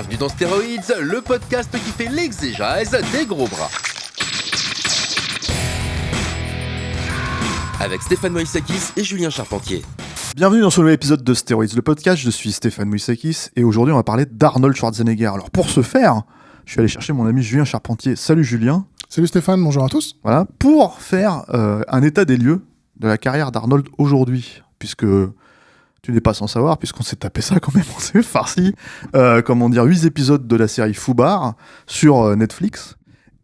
Bienvenue dans Stéroïdes, le podcast qui fait l'exégèse des gros bras. Avec Stéphane Moïsakis et Julien Charpentier. Bienvenue dans ce nouvel épisode de Stéroïdes, le podcast. Je suis Stéphane Moïsakis et aujourd'hui on va parler d'Arnold Schwarzenegger. Alors pour ce faire, je suis allé chercher mon ami Julien Charpentier. Salut Julien. Salut Stéphane, bonjour à tous. Voilà, pour faire un état des lieux de la carrière d'Arnold aujourd'hui, puisque tu n'es pas sans savoir, puisqu'on s'est tapé ça quand même, on s'est farci, 8 épisodes de la série Foubar sur Netflix,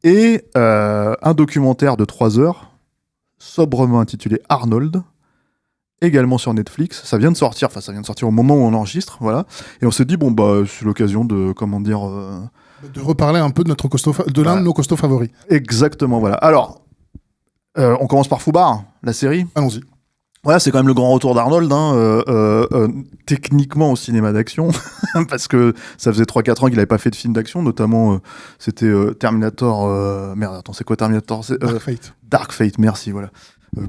et un documentaire de 3 heures, sobrement intitulé Arnold, également sur Netflix. Ça vient de sortir au moment où on enregistre, voilà, et on s'est dit, c'est l'occasion de, De reparler un peu de l'un de nos costauds favoris. Exactement, voilà. Alors, on commence par Foubar, la série. Allons-y. Voilà, c'est quand même le grand retour d'Arnold, techniquement au cinéma d'action, parce que ça faisait 3-4 ans qu'il n'avait pas fait de film d'action, notamment c'était Terminator... c'est quoi Terminator ? Dark Fate. Dark Fate, merci, voilà.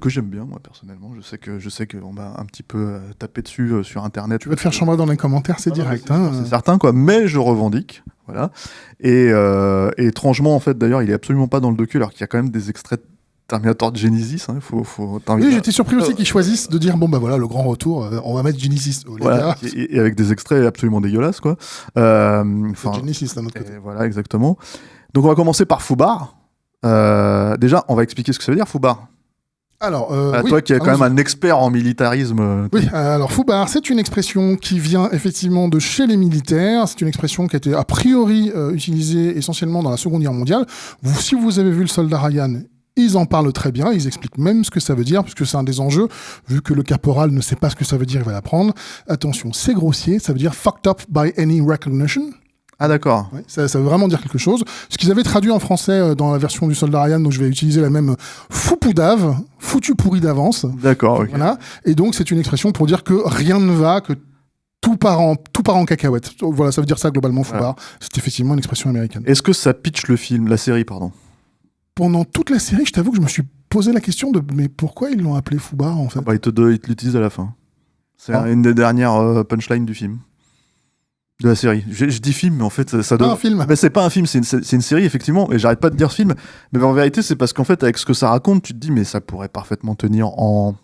Que j'aime bien, moi, personnellement. Je sais qu'on m'a un petit peu tapé dessus sur Internet. Tu vas te faire chambrer dans les commentaires, c'est direct. C'est certain, quoi, mais je revendique, voilà. Et étrangement, en fait, d'ailleurs, il est absolument pas dans le docu, alors qu'il y a quand même des extraits de Terminator de Genesis, Oui, j'étais surpris aussi qu'ils choisissent de dire le grand retour, on va mettre Genesis. Voilà, et avec des extraits absolument dégueulasses, quoi. Genesis d'un autre côté. Voilà, exactement. Donc on va commencer par Foubar. Déjà, on va expliquer ce que ça veut dire, Foubar. Alors, toi qui es quand même un expert en militarisme. Oui, alors Foubar, c'est une expression qui vient effectivement de chez les militaires. C'est une expression qui a été a priori utilisée essentiellement dans la Seconde Guerre mondiale. Si vous avez vu le soldat Ryan, ils en parlent très bien, ils expliquent même ce que ça veut dire, puisque c'est un des enjeux, vu que le caporal ne sait pas ce que ça veut dire, il va l'apprendre. Attention, c'est grossier, ça veut dire « fucked up by any recognition ». Ah d'accord. Ouais, ça veut vraiment dire quelque chose. Ce qu'ils avaient traduit en français dans la version du soldat Ryan, donc je vais utiliser la même « foupoudave », foutu pourri d'avance. D'accord, ok. Voilà. Et donc c'est une expression pour dire que rien ne va, que tout part en cacahuète. Voilà, ça veut dire ça globalement, Foubar. Voilà. C'est effectivement une expression américaine. Est-ce que ça pitch la série, pardon ? Pendant toute la série, je t'avoue que je me suis posé la question de mais pourquoi ils l'ont appelé Foubar en fait ? Ils te l'utilisent à la fin. C'est une des dernières punchlines du film. De la série. Je dis film, mais en fait, ça doit... Pas un film. Mais c'est pas un film, c'est une série, effectivement, et j'arrête pas de dire film, mais en vérité, c'est parce qu'en fait, avec ce que ça raconte, tu te dis, mais ça pourrait parfaitement tenir en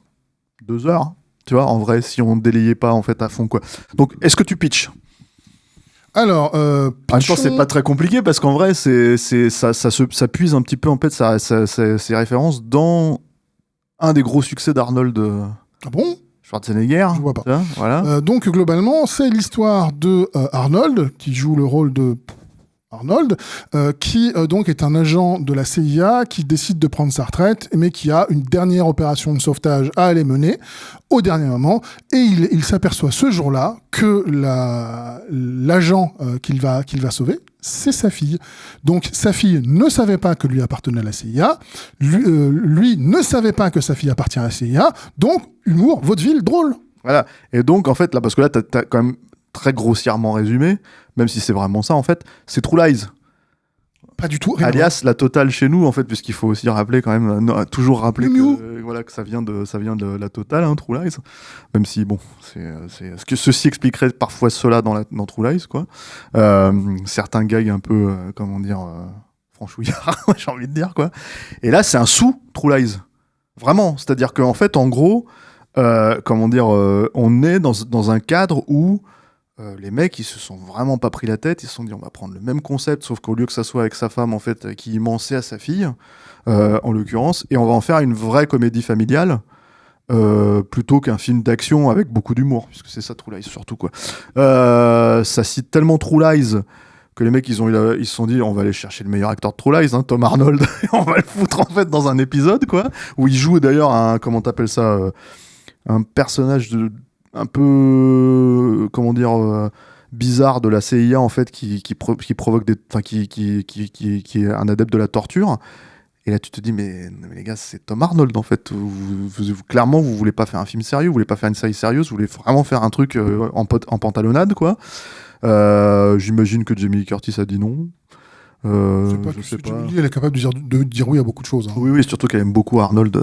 2 heures, tu vois, en vrai, si on délayait pas, en fait, à fond, quoi. Donc, est-ce que tu pitches ? Alors, en même temps, c'est pas très compliqué parce qu'en vrai, ça puise un petit peu en fait ses références dans un des gros succès d'Arnold Ah bon ? Schwarzenegger. Je vois pas. Voilà. Donc globalement, c'est l'histoire de Arnold qui joue le rôle de Arnold, qui donc est un agent de la CIA qui décide de prendre sa retraite, mais qui a une dernière opération de sauvetage à aller mener au dernier moment, et il s'aperçoit ce jour-là que l'agent qu'il va sauver, c'est sa fille. Donc sa fille ne savait pas que lui appartenait à la CIA, lui ne savait pas que sa fille appartient à la CIA, donc humour, vaudeville, drôle. Voilà, et donc en fait, là, parce que là, t'as quand même très grossièrement résumé, même si c'est vraiment ça en fait, c'est True Lies. Pas du tout. Alias la totale chez nous en fait, puisqu'il faut aussi rappeler quand même, toujours rappeler que ça vient de la totale, hein, True Lies. Même si bon, ceci expliquerait parfois cela dans True Lies, quoi. Certains gags un peu, franchouillards, j'ai envie de dire, quoi. Et là, c'est un sous True Lies. Vraiment, c'est-à-dire qu'en fait, en gros, on est dans un cadre où les mecs, ils se sont vraiment pas pris la tête, ils se sont dit on va prendre le même concept, sauf qu'au lieu que ça soit avec sa femme en fait, qui mentait à sa fille, en l'occurrence, et on va en faire une vraie comédie familiale, plutôt qu'un film d'action avec beaucoup d'humour, puisque c'est ça True Lies surtout, quoi. Ça cite tellement True Lies que les mecs ils se sont dit on va aller chercher le meilleur acteur de True Lies, hein, Tom Arnold, et on va le foutre en fait dans un épisode, quoi, où il joue d'ailleurs un personnage un peu bizarre de la CIA en fait qui provoque qui est un adepte de la torture, et là tu te dis mais les gars, c'est Tom Arnold en fait, clairement vous voulez pas faire un film sérieux, vous voulez pas faire une série sérieuse, vous voulez vraiment faire un truc en pantalonnade, quoi. J'imagine que Jamie Lee Curtis a dit non. Je sais pas. Elle est capable de dire oui à beaucoup de choses. Hein. Oui, surtout qu'elle aime beaucoup Arnold.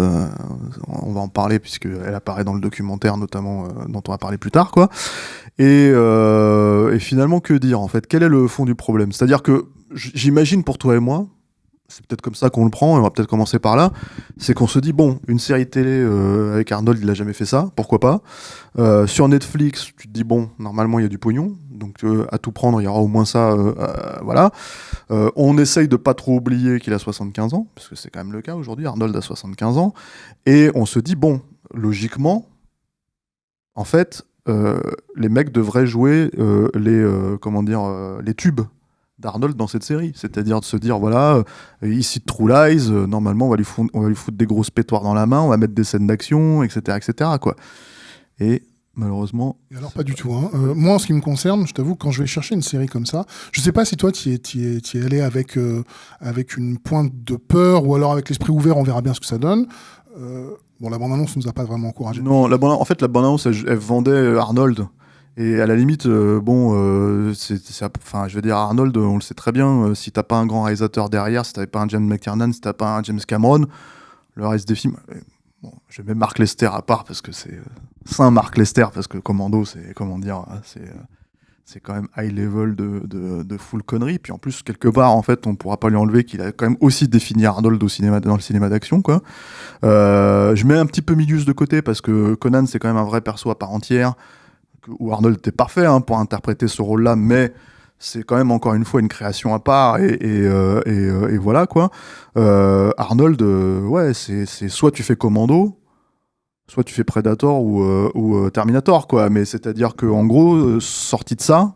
On va en parler puisqu'elle apparaît dans le documentaire, notamment dont on va parler plus tard, quoi. Et finalement, que dire en fait ? Quel est le fond du problème ? C'est-à-dire que j'imagine pour toi et moi, c'est peut-être comme ça qu'on le prend, et on va peut-être commencer par là, c'est qu'on se dit, bon, une série télé avec Arnold, il a jamais fait ça, pourquoi pas. Sur Netflix, tu te dis, bon, normalement, il y a du pognon, donc à tout prendre, il y aura au moins ça, voilà. On essaye de pas trop oublier qu'il a 75 ans, parce que c'est quand même le cas aujourd'hui, Arnold a 75 ans, et on se dit, bon, logiquement, en fait, les mecs devraient jouer les tubes d'Arnold dans cette série, c'est-à-dire de se dire voilà, ici True Lies, normalement on va lui foutre des grosses pétoires dans la main, on va mettre des scènes d'action, etc., quoi. Et malheureusement... Et alors pas du tout. Hein. Moi, en ce qui me concerne, je t'avoue, quand je vais chercher une série comme ça, je sais pas si toi tu es allé avec une pointe de peur ou alors avec l'esprit ouvert, on verra bien ce que ça donne. Bon, la bande-annonce nous a pas vraiment encouragé. Non, en fait, la bande-annonce, elle vendait Arnold. Et à la limite, enfin, je veux dire, Arnold, on le sait très bien, si t'as pas un grand réalisateur derrière, si t'avais pas un James McTiernan, si t'as pas un James Cameron, le reste des films... Bon, je mets Mark Lester à part parce que c'est Saint Mark Lester, parce que Commando, c'est quand même high level de full connerie. Puis en plus, quelque part, en fait, on pourra pas lui enlever qu'il a quand même aussi défini Arnold dans le cinéma d'action, quoi. Je mets un petit peu Milius de côté parce que Conan, c'est quand même un vrai perso à part entière, où Arnold était parfait pour interpréter ce rôle-là, mais c'est quand même encore une fois une création à part et voilà, quoi. Arnold, ouais, c'est soit tu fais Commando, soit tu fais Predator ou Terminator, quoi. Mais c'est-à-dire que en gros, sorti de ça,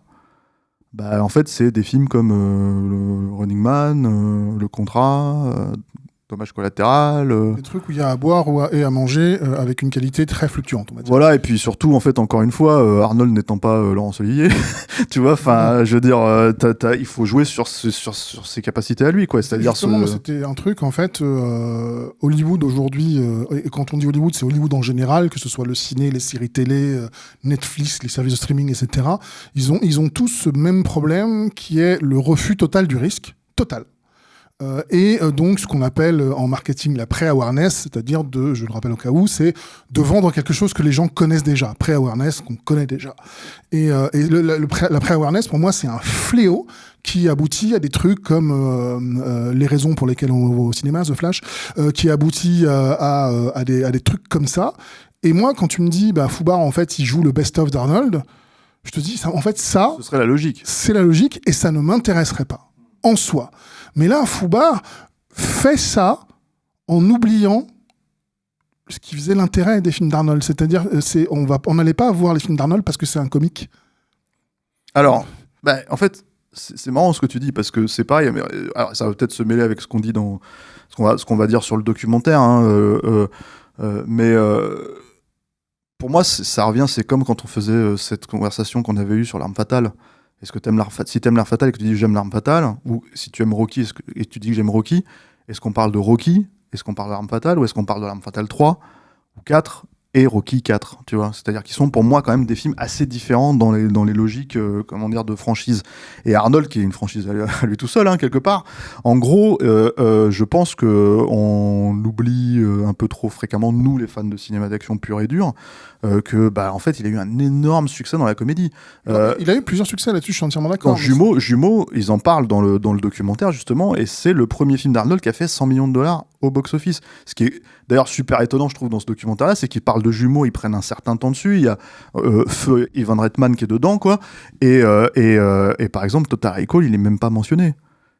bah en fait c'est des films comme le Running Man, Le Contrat, Dommage collatéral. Des trucs où il y a à boire et à manger avec une qualité très fluctuante, on va dire. Voilà, et puis surtout, en fait, encore une fois, Arnold n'étant pas Laurence Olivier, tu vois, enfin, je veux dire, il faut jouer sur ses capacités à lui, quoi. C'est-à-dire c'était un truc, en fait, Hollywood aujourd'hui, et quand on dit Hollywood, c'est Hollywood en général, que ce soit le ciné, les séries télé, Netflix, les services de streaming, etc. Ils ont tous ce même problème qui est le refus total du risque, total. Donc ce qu'on appelle en marketing la pre-awareness, c'est-à-dire je le rappelle au cas où, c'est de vendre quelque chose que les gens connaissent déjà, pre-awareness qu'on connaît déjà. Et la pre-awareness pour moi c'est un fléau qui aboutit à des trucs comme les raisons pour lesquelles on va au cinéma, The Flash, qui aboutit à des trucs comme ça. Et moi quand tu me dis Foubar en fait il joue le best-of d'Arnold, je te dis ça, en fait ça, ce serait la logique. C'est la logique et ça ne m'intéresserait pas en soi. Mais là, Foubar fait ça en oubliant ce qui faisait l'intérêt des films d'Arnold. C'est-à-dire, on n'allait pas voir les films d'Arnold parce que c'est un comique. Alors, en fait, c'est marrant ce que tu dis, parce que c'est pareil, mais, alors, ça va peut-être se mêler avec ce qu'on dit dans... ce qu'on va dire sur le documentaire, hein, mais pour moi, ça revient, c'est comme quand on faisait cette conversation qu'on avait eue sur L'Arme Fatale. Est-ce que si t'aimes L'Arme Fatale et que tu dis j'aime L'Arme Fatale, ou si tu aimes Rocky et tu dis que j'aime Rocky, est-ce qu'on parle de Rocky, est-ce qu'on parle de L'Arme Fatale, ou est-ce qu'on parle de L'Arme Fatale 3 ou 4 et Rocky 4, tu vois, c'est-à-dire qu'ils sont pour moi quand même des films assez différents dans les logiques de franchise. Et Arnold, qui est une franchise à lui tout seul, hein, quelque part, en gros, je pense que on oublie un peu trop fréquemment, nous les fans de cinéma d'action pur et dur, que en fait il a eu un énorme succès dans la comédie. Il a eu plusieurs succès là-dessus, je suis entièrement d'accord. Jumeaux, ils en parlent dans le documentaire justement, et c'est le premier film d'Arnold qui a fait 100 millions de dollars au box-office. Ce qui est d'ailleurs super étonnant, je trouve, dans ce documentaire-là, c'est qu'ils parlent de Jumeaux, ils prennent un certain temps dessus. Il y a Feu Ivan Reitman qui est dedans, quoi. Et par exemple, Total Recall, il est même pas mentionné.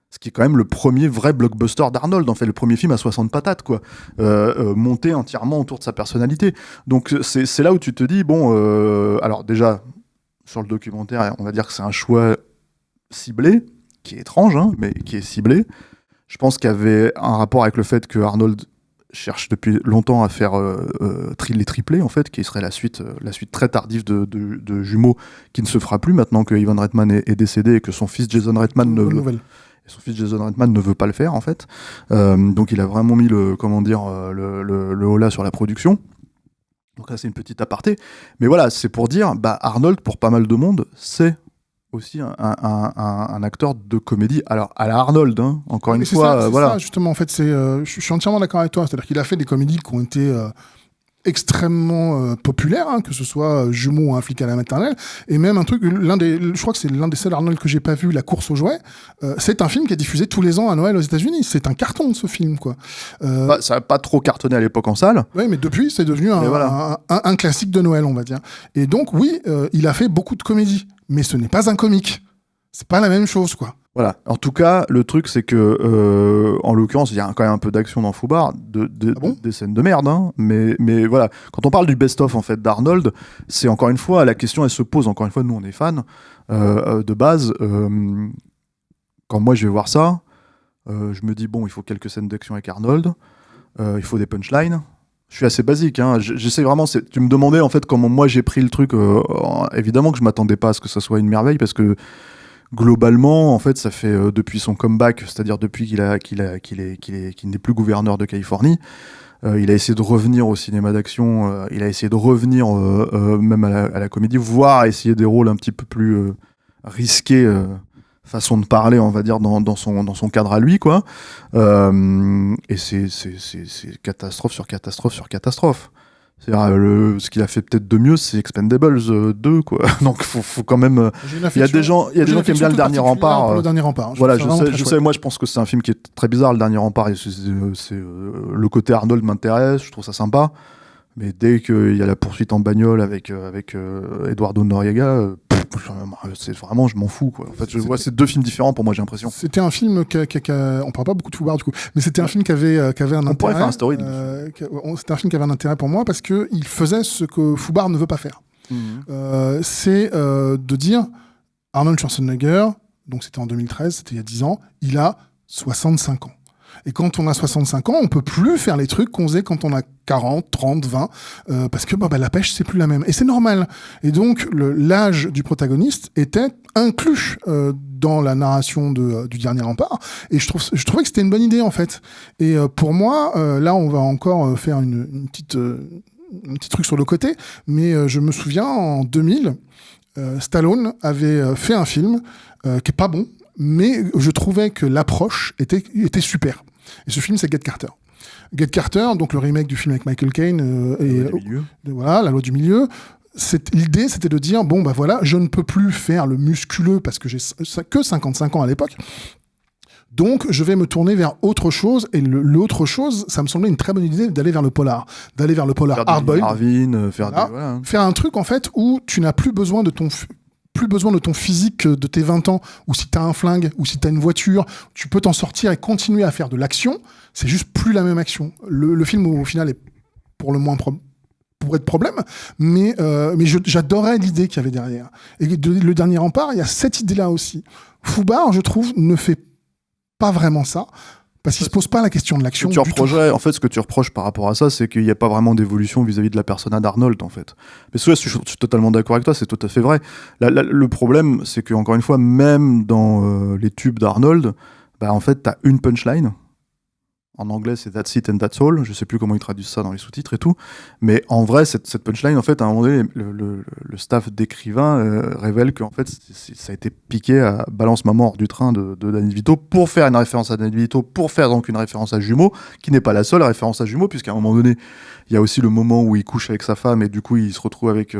Ce qui est quand même le premier vrai blockbuster d'Arnold, en fait, le premier film à 60 patates, quoi, monté entièrement autour de sa personnalité. Donc c'est là où tu te dis, bon, alors déjà, sur le documentaire, on va dire que c'est un choix ciblé, qui est étrange, hein, mais qui est ciblé. Je pense qu'il y avait un rapport avec le fait que Arnold cherche depuis longtemps à faire les triplés, en fait, qui serait la suite très tardive de Jumeaux, qui ne se fera plus maintenant que Ivan Reitman est décédé et que son fils Jason Reitman ne veut pas le faire, en fait. Donc il a vraiment mis le holà sur la production. Donc là, c'est une petite aparté. Mais voilà, c'est pour dire, Arnold, pour pas mal de monde, c'est aussi un acteur de comédie. Alors, à la Arnold, hein, encore une fois, c'est voilà. ça, justement, en fait, je suis entièrement d'accord avec toi. C'est-à-dire qu'il a fait des comédies qui ont été extrêmement populaires, hein, que ce soit Jumeaux ou Un flic à la maternelle, et même un truc, je crois que c'est l'un des seuls Arnold que j'ai pas vu, La course aux jouets. C'est un film qui est diffusé tous les ans à Noël aux États-Unis. C'est un carton, ce film, quoi. Ça n'a pas trop cartonné à l'époque en salle. Oui, mais depuis, c'est devenu un classique de Noël, on va dire. Et donc, oui, il a fait beaucoup de comédies, mais ce n'est pas un comique. C'est pas la même chose, quoi. Voilà. En tout cas, le truc, c'est que, en l'occurrence, il y a quand même un peu d'action dans Foubar, des scènes de merde, hein, mais voilà. Quand on parle du best-of, en fait, d'Arnold, c'est encore une fois, la question, elle se pose, encore une fois, nous, on est fans, de base, quand moi, je vais voir ça, je me dis, bon, il faut quelques scènes d'action avec Arnold, il faut des punchlines. Je suis assez basique, hein. J'essaie vraiment. Tu me demandais en fait comment moi j'ai pris le truc. Évidemment que je m'attendais pas à ce que ça soit une merveille parce que globalement, en fait, ça fait depuis son comeback, c'est-à-dire depuis qu'il n'est plus gouverneur de Californie, il a essayé de revenir au cinéma d'action, il a essayé de revenir même à la comédie, voire essayer des rôles un petit peu plus risqués, façon de parler, on va dire, dans son cadre à lui, quoi. Et c'est catastrophe sur catastrophe sur catastrophe. C'est-à-dire, ce qu'il a fait peut-être de mieux, c'est Expendables 2, quoi. Donc, faut quand même. Il y a des gens qui aiment bien Le Dernier Rempart. Le Dernier Rempart. Voilà, je sais. Moi, je pense que c'est un film qui est très bizarre, Le Dernier Rempart. Le côté Arnold m'intéresse, je trouve ça sympa. Mais dès qu'il y a la poursuite en bagnole avec Eduardo Noriega, c'est vraiment, je m'en fous, quoi. En fait, je vois ces deux films différents pour moi, j'ai l'impression. C'était un film on parle pas beaucoup de Foubar du coup, mais c'était un film qui avait un intérêt. On pourrait faire un story. C'était un film qui avait un intérêt pour moi parce que il faisait ce que Foubar ne veut pas faire. C'est de dire Arnold Schwarzenegger, donc c'était en 2013, c'était il y a 10 ans, il a 65 ans. Et quand on a 65 ans, on peut plus faire les trucs qu'on faisait quand on a 40, 30, 20, parce que la pêche, c'est plus la même. Et c'est normal. Et donc, l'âge du protagoniste était inclus dans la narration du Dernier Rempart. Et je trouvais que c'était une bonne idée, en fait. Et pour moi, là, on va encore faire un petit truc sur le côté, mais je me souviens, en 2000, Stallone avait fait un film qui est pas bon, mais je trouvais que l'approche était super. Et ce film, c'est Get Carter. Get Carter, donc le remake du film avec Michael Caine, voilà, La loi du milieu. L'idée, c'était de dire, voilà, je ne peux plus faire le musculeux parce que j'ai que 55 ans à l'époque. Donc, je vais me tourner vers autre chose. Et l'autre chose, ça me semblait une très bonne idée d'aller vers le polar. D'aller vers le polar hardboiled. Faire un truc, en fait, où tu n'as plus besoin de ton physique de tes 20 ans, ou si t'as un flingue, ou si t'as une voiture, tu peux t'en sortir et continuer à faire de l'action. C'est juste plus la même action. Le film, au final, est pour le moins pourrait être problème, mais j'adorais l'idée qu'il y avait derrière. Et Le Dernier Rempart, il y a cette idée-là aussi. Foubar, je trouve, ne fait pas vraiment ça. Parce qu'il se pose pas la question de l'action. En fait, ce que tu reproches par rapport à ça, c'est qu'il n'y a pas vraiment d'évolution vis-à-vis de la persona d'Arnold, en fait. Mais je suis totalement d'accord avec toi, c'est tout à fait vrai. Le problème, c'est que, encore une fois, même dans les tubes d'Arnold, en fait, t'as une punchline. En anglais, c'est That's it and that's all. Je sais plus comment ils traduisent ça dans les sous-titres et tout. Mais en vrai, cette punchline, en fait, à un moment donné, le staff d'écrivain révèle qu'en fait, ça a été piqué à Balance Maman hors du train de Danny DeVito pour faire une référence à Danny DeVito, pour faire donc une référence à Jumeaux, qui n'est pas la seule référence à Jumeaux, puisqu'à un moment donné, il y a aussi le moment où il couche avec sa femme et du coup, il se retrouve avec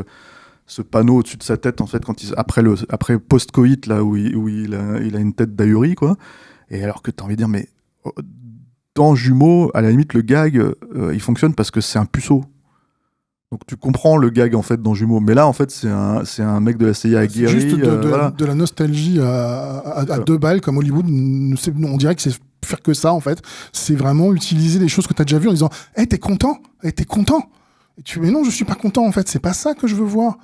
ce panneau au-dessus de sa tête, en fait, après post-coït, là, où il a une tête d'ahuri, quoi. Et alors que t'as envie de dire, mais dans Jumeaux, à la limite, le gag, il fonctionne parce que c'est un puceau. Donc tu comprends le gag, en fait, dans Jumeaux. Mais là, en fait, c'est un mec de la CIA aguerri. C'est juste de la nostalgie à 2 balles, comme Hollywood. On dirait que c'est faire que ça, en fait. C'est vraiment utiliser des choses que tu as déjà vues en disant « Hey, t'es content ? T'es content ?» Mais non, je suis pas content, en fait. C'est pas ça que je veux voir.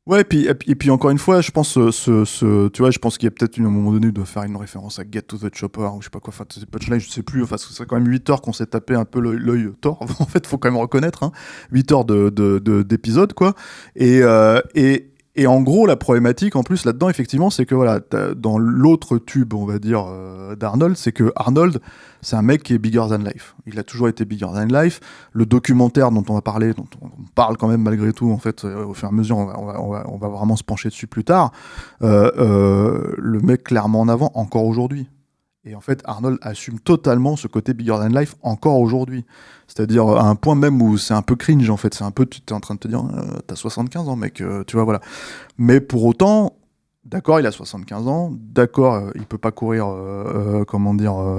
Ouais, et puis encore une fois, je pense tu vois, je pense qu'il y a peut-être un moment donné de faire une référence à Get to the Chopper ou je sais pas quoi, enfin c'est punchline, je sais plus, enfin c'est quand même 8 heures qu'on s'est tapé un peu l'œil tort. En fait, faut quand même reconnaître, hein, 8 heures d'épisode, quoi. Et Et en gros, la problématique, en plus, là-dedans, effectivement, c'est que voilà, dans l'autre tube, on va dire, d'Arnold, c'est que Arnold, c'est un mec qui est bigger than life. Il a toujours été bigger than life. Le documentaire dont on va parler, dont on parle quand même malgré tout, en fait, au fur et à mesure, on va vraiment se pencher dessus plus tard. Le mec clairement en avant, encore aujourd'hui. Et en fait, Arnold assume totalement ce côté bigger than life encore aujourd'hui. C'est-à-dire à un point même où c'est un peu cringe, en fait. C'est un peu, tu es en train de te dire, t'as 75 ans, mec, tu vois, voilà. Mais pour autant, d'accord, il a 75 ans, d'accord, il peut pas courir,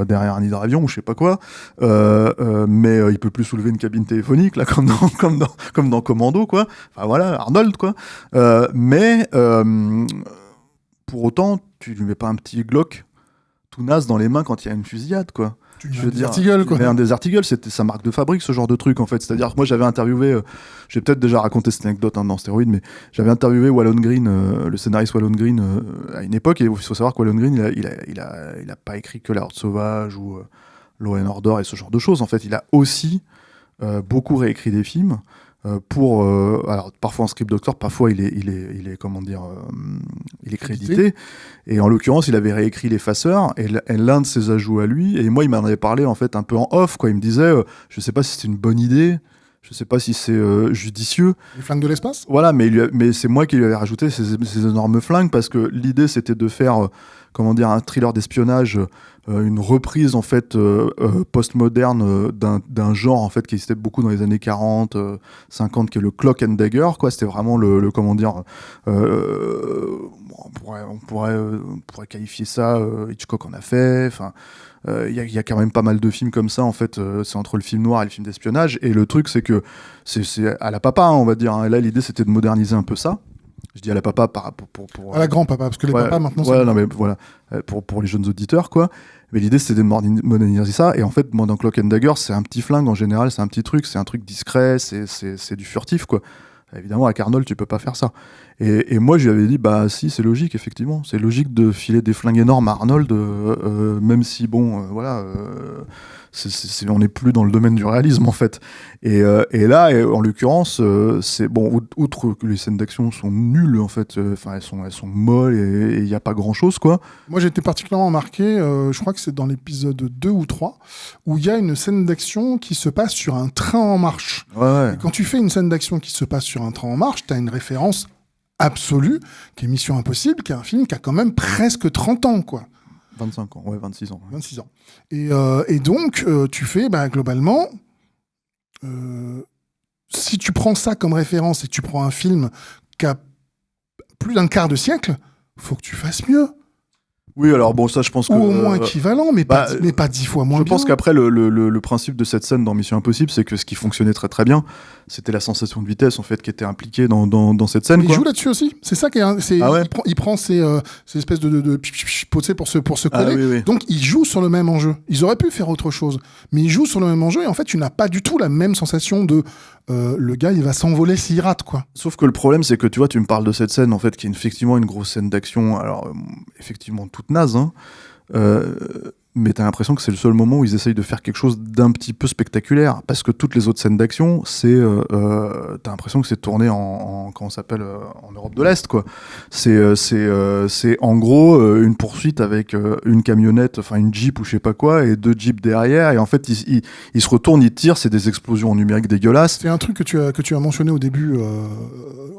derrière un hydravion ou je sais pas quoi, mais il peut plus soulever une cabine téléphonique, là, comme dans Commando, quoi. Enfin voilà, Arnold, quoi. Mais pour autant, tu lui mets pas un petit Glock tout naze dans les mains quand il y a une fusillade, quoi. Je veux dire, un Desert Eagle, c'était sa marque de fabrique, ce genre de truc, en fait. C'est-à-dire que moi, j'avais interviewé, j'ai peut-être déjà raconté cette anecdote dans Stéroïde, mais j'avais interviewé Wallon Green, le scénariste Wallon Green, à une époque, et il faut savoir que Wallon Green, il a pas écrit que La Horde Sauvage ou Law and Order et ce genre de choses. En fait, il a aussi beaucoup réécrit des films. Alors parfois en script doctor, parfois il est comment dire, il est crédité. Et en l'occurrence, il avait réécrit l'effaceur et l'un de ses ajouts à lui. Et moi, il m'en avait parlé en fait un peu en off, quoi. Il me disait, je sais pas si c'est une bonne idée, je sais pas si c'est judicieux. Les flingues de l'espace. Voilà, mais c'est moi qui lui avais rajouté ces énormes flingues parce que l'idée c'était de faire un thriller d'espionnage, une reprise en fait postmoderne d'un genre en fait qui existait beaucoup dans les années 40, 50, qui est le cloak and dagger, quoi. C'était vraiment le comment dire, on pourrait qualifier ça, Hitchcock en a fait, enfin. Il y a quand même pas mal de films comme ça, en fait. C'est entre le film noir et le film d'espionnage. Et le truc, c'est que c'est à la papa, hein, on va dire. Hein. Et là, l'idée, c'était de moderniser un peu ça. Je dis à la papa pour à la grand-papa, parce que les papas, maintenant, ouais, non, mais voilà, pour les jeunes auditeurs, quoi. Mais l'idée, c'était de moderniser ça. Et en fait, moi, dans Cloak and Dagger, c'est un petit flingue, en général, c'est un petit truc, c'est un truc discret, c'est du furtif, quoi. Évidemment, avec Arnold, tu peux pas faire ça. Et moi, je lui avais dit, bah si, c'est logique, effectivement. C'est logique de filer des flingues énormes à Arnold, même si, bon, voilà, on n'est plus dans le domaine du réalisme, en fait. Et là, en l'occurrence, c'est bon, outre que les scènes d'action sont nulles, en fait, elles sont molles et il n'y a pas grand-chose, quoi. Moi, j'ai été particulièrement marqué, je crois que c'est dans l'épisode 2 ou 3, où il y a une scène d'action qui se passe sur un train en marche. Ouais. Et quand tu fais une scène d'action qui se passe sur un train en marche, tu as une référence absolue, qui est Mission Impossible, qui est un film qui a quand même presque 30 ans, quoi. 25 ans, ouais, 26 ans. 26 ans. Et donc, tu fais, globalement, si tu prends ça comme référence et que tu prends un film qui a plus d'un quart de siècle, faut que tu fasses mieux. Oui, alors bon, ça, je pense que... Ou au moins équivalent, mais pas 10 fois moins bien. Je pense qu'après, le principe de cette scène dans Mission Impossible, c'est que ce qui fonctionnait très très bien, c'était la sensation de vitesse, en fait, qui était impliquée dans cette scène. Mais quoi. il joue là-dessus aussi. C'est ça qui est... Ah ouais. Il prend ces espèces de poser pour se coller. Oui. Donc, il joue sur le même enjeu. Ils auraient pu faire autre chose. Mais il joue sur le même enjeu, et en fait, tu n'as pas du tout la même sensation de... le gars, il va s'envoler s'il rate, quoi. Sauf que le problème, c'est que, tu vois, tu me parles de cette scène, en fait, qui est effectivement une grosse scène d'action, alors, effectivement, toute naze, hein. Mais t'as l'impression que c'est le seul moment où ils essayent de faire quelque chose d'un petit peu spectaculaire, parce que toutes les autres scènes d'action, t'as l'impression que c'est tourné en comment ça s'appelle, en Europe de l'Est, quoi. C'est en gros une poursuite avec une camionnette, enfin une Jeep ou je sais pas quoi, et 2 Jeeps derrière, et en fait ils se retournent, ils tirent, c'est des explosions en numérique dégueulasses. C'est un truc que tu as mentionné au début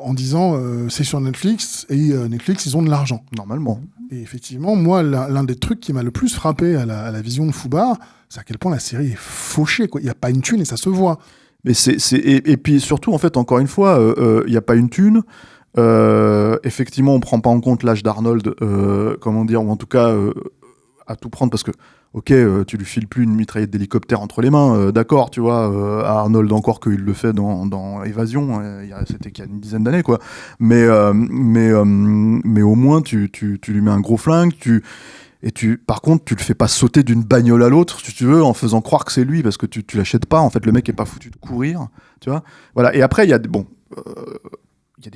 en disant c'est sur Netflix, et Netflix, ils ont de l'argent. Normalement. Et effectivement, moi, l'un des trucs qui m'a le plus frappé à la vision de Fubar, c'est à quel point la série est fauchée, quoi. Il n'y a pas une thune et ça se voit. Mais et puis surtout, en fait, encore une fois, il n'y a pas une thune. Effectivement, on ne prend pas en compte l'âge d'Arnold, comment dire, ou en tout cas, à tout prendre, parce que, ok, tu lui files plus une mitraillette d'hélicoptère entre les mains, d'accord, tu vois, à Arnold encore qu'il le fait dans Évasion, c'était qu'il y a une dizaine d'années, quoi. Mais au moins, tu lui mets un gros flingue, par contre, tu le fais pas sauter d'une bagnole à l'autre, si tu veux, en faisant croire que c'est lui, parce que tu l'achètes pas, en fait, le mec est pas foutu de courir, tu vois. Voilà, et après, il y a des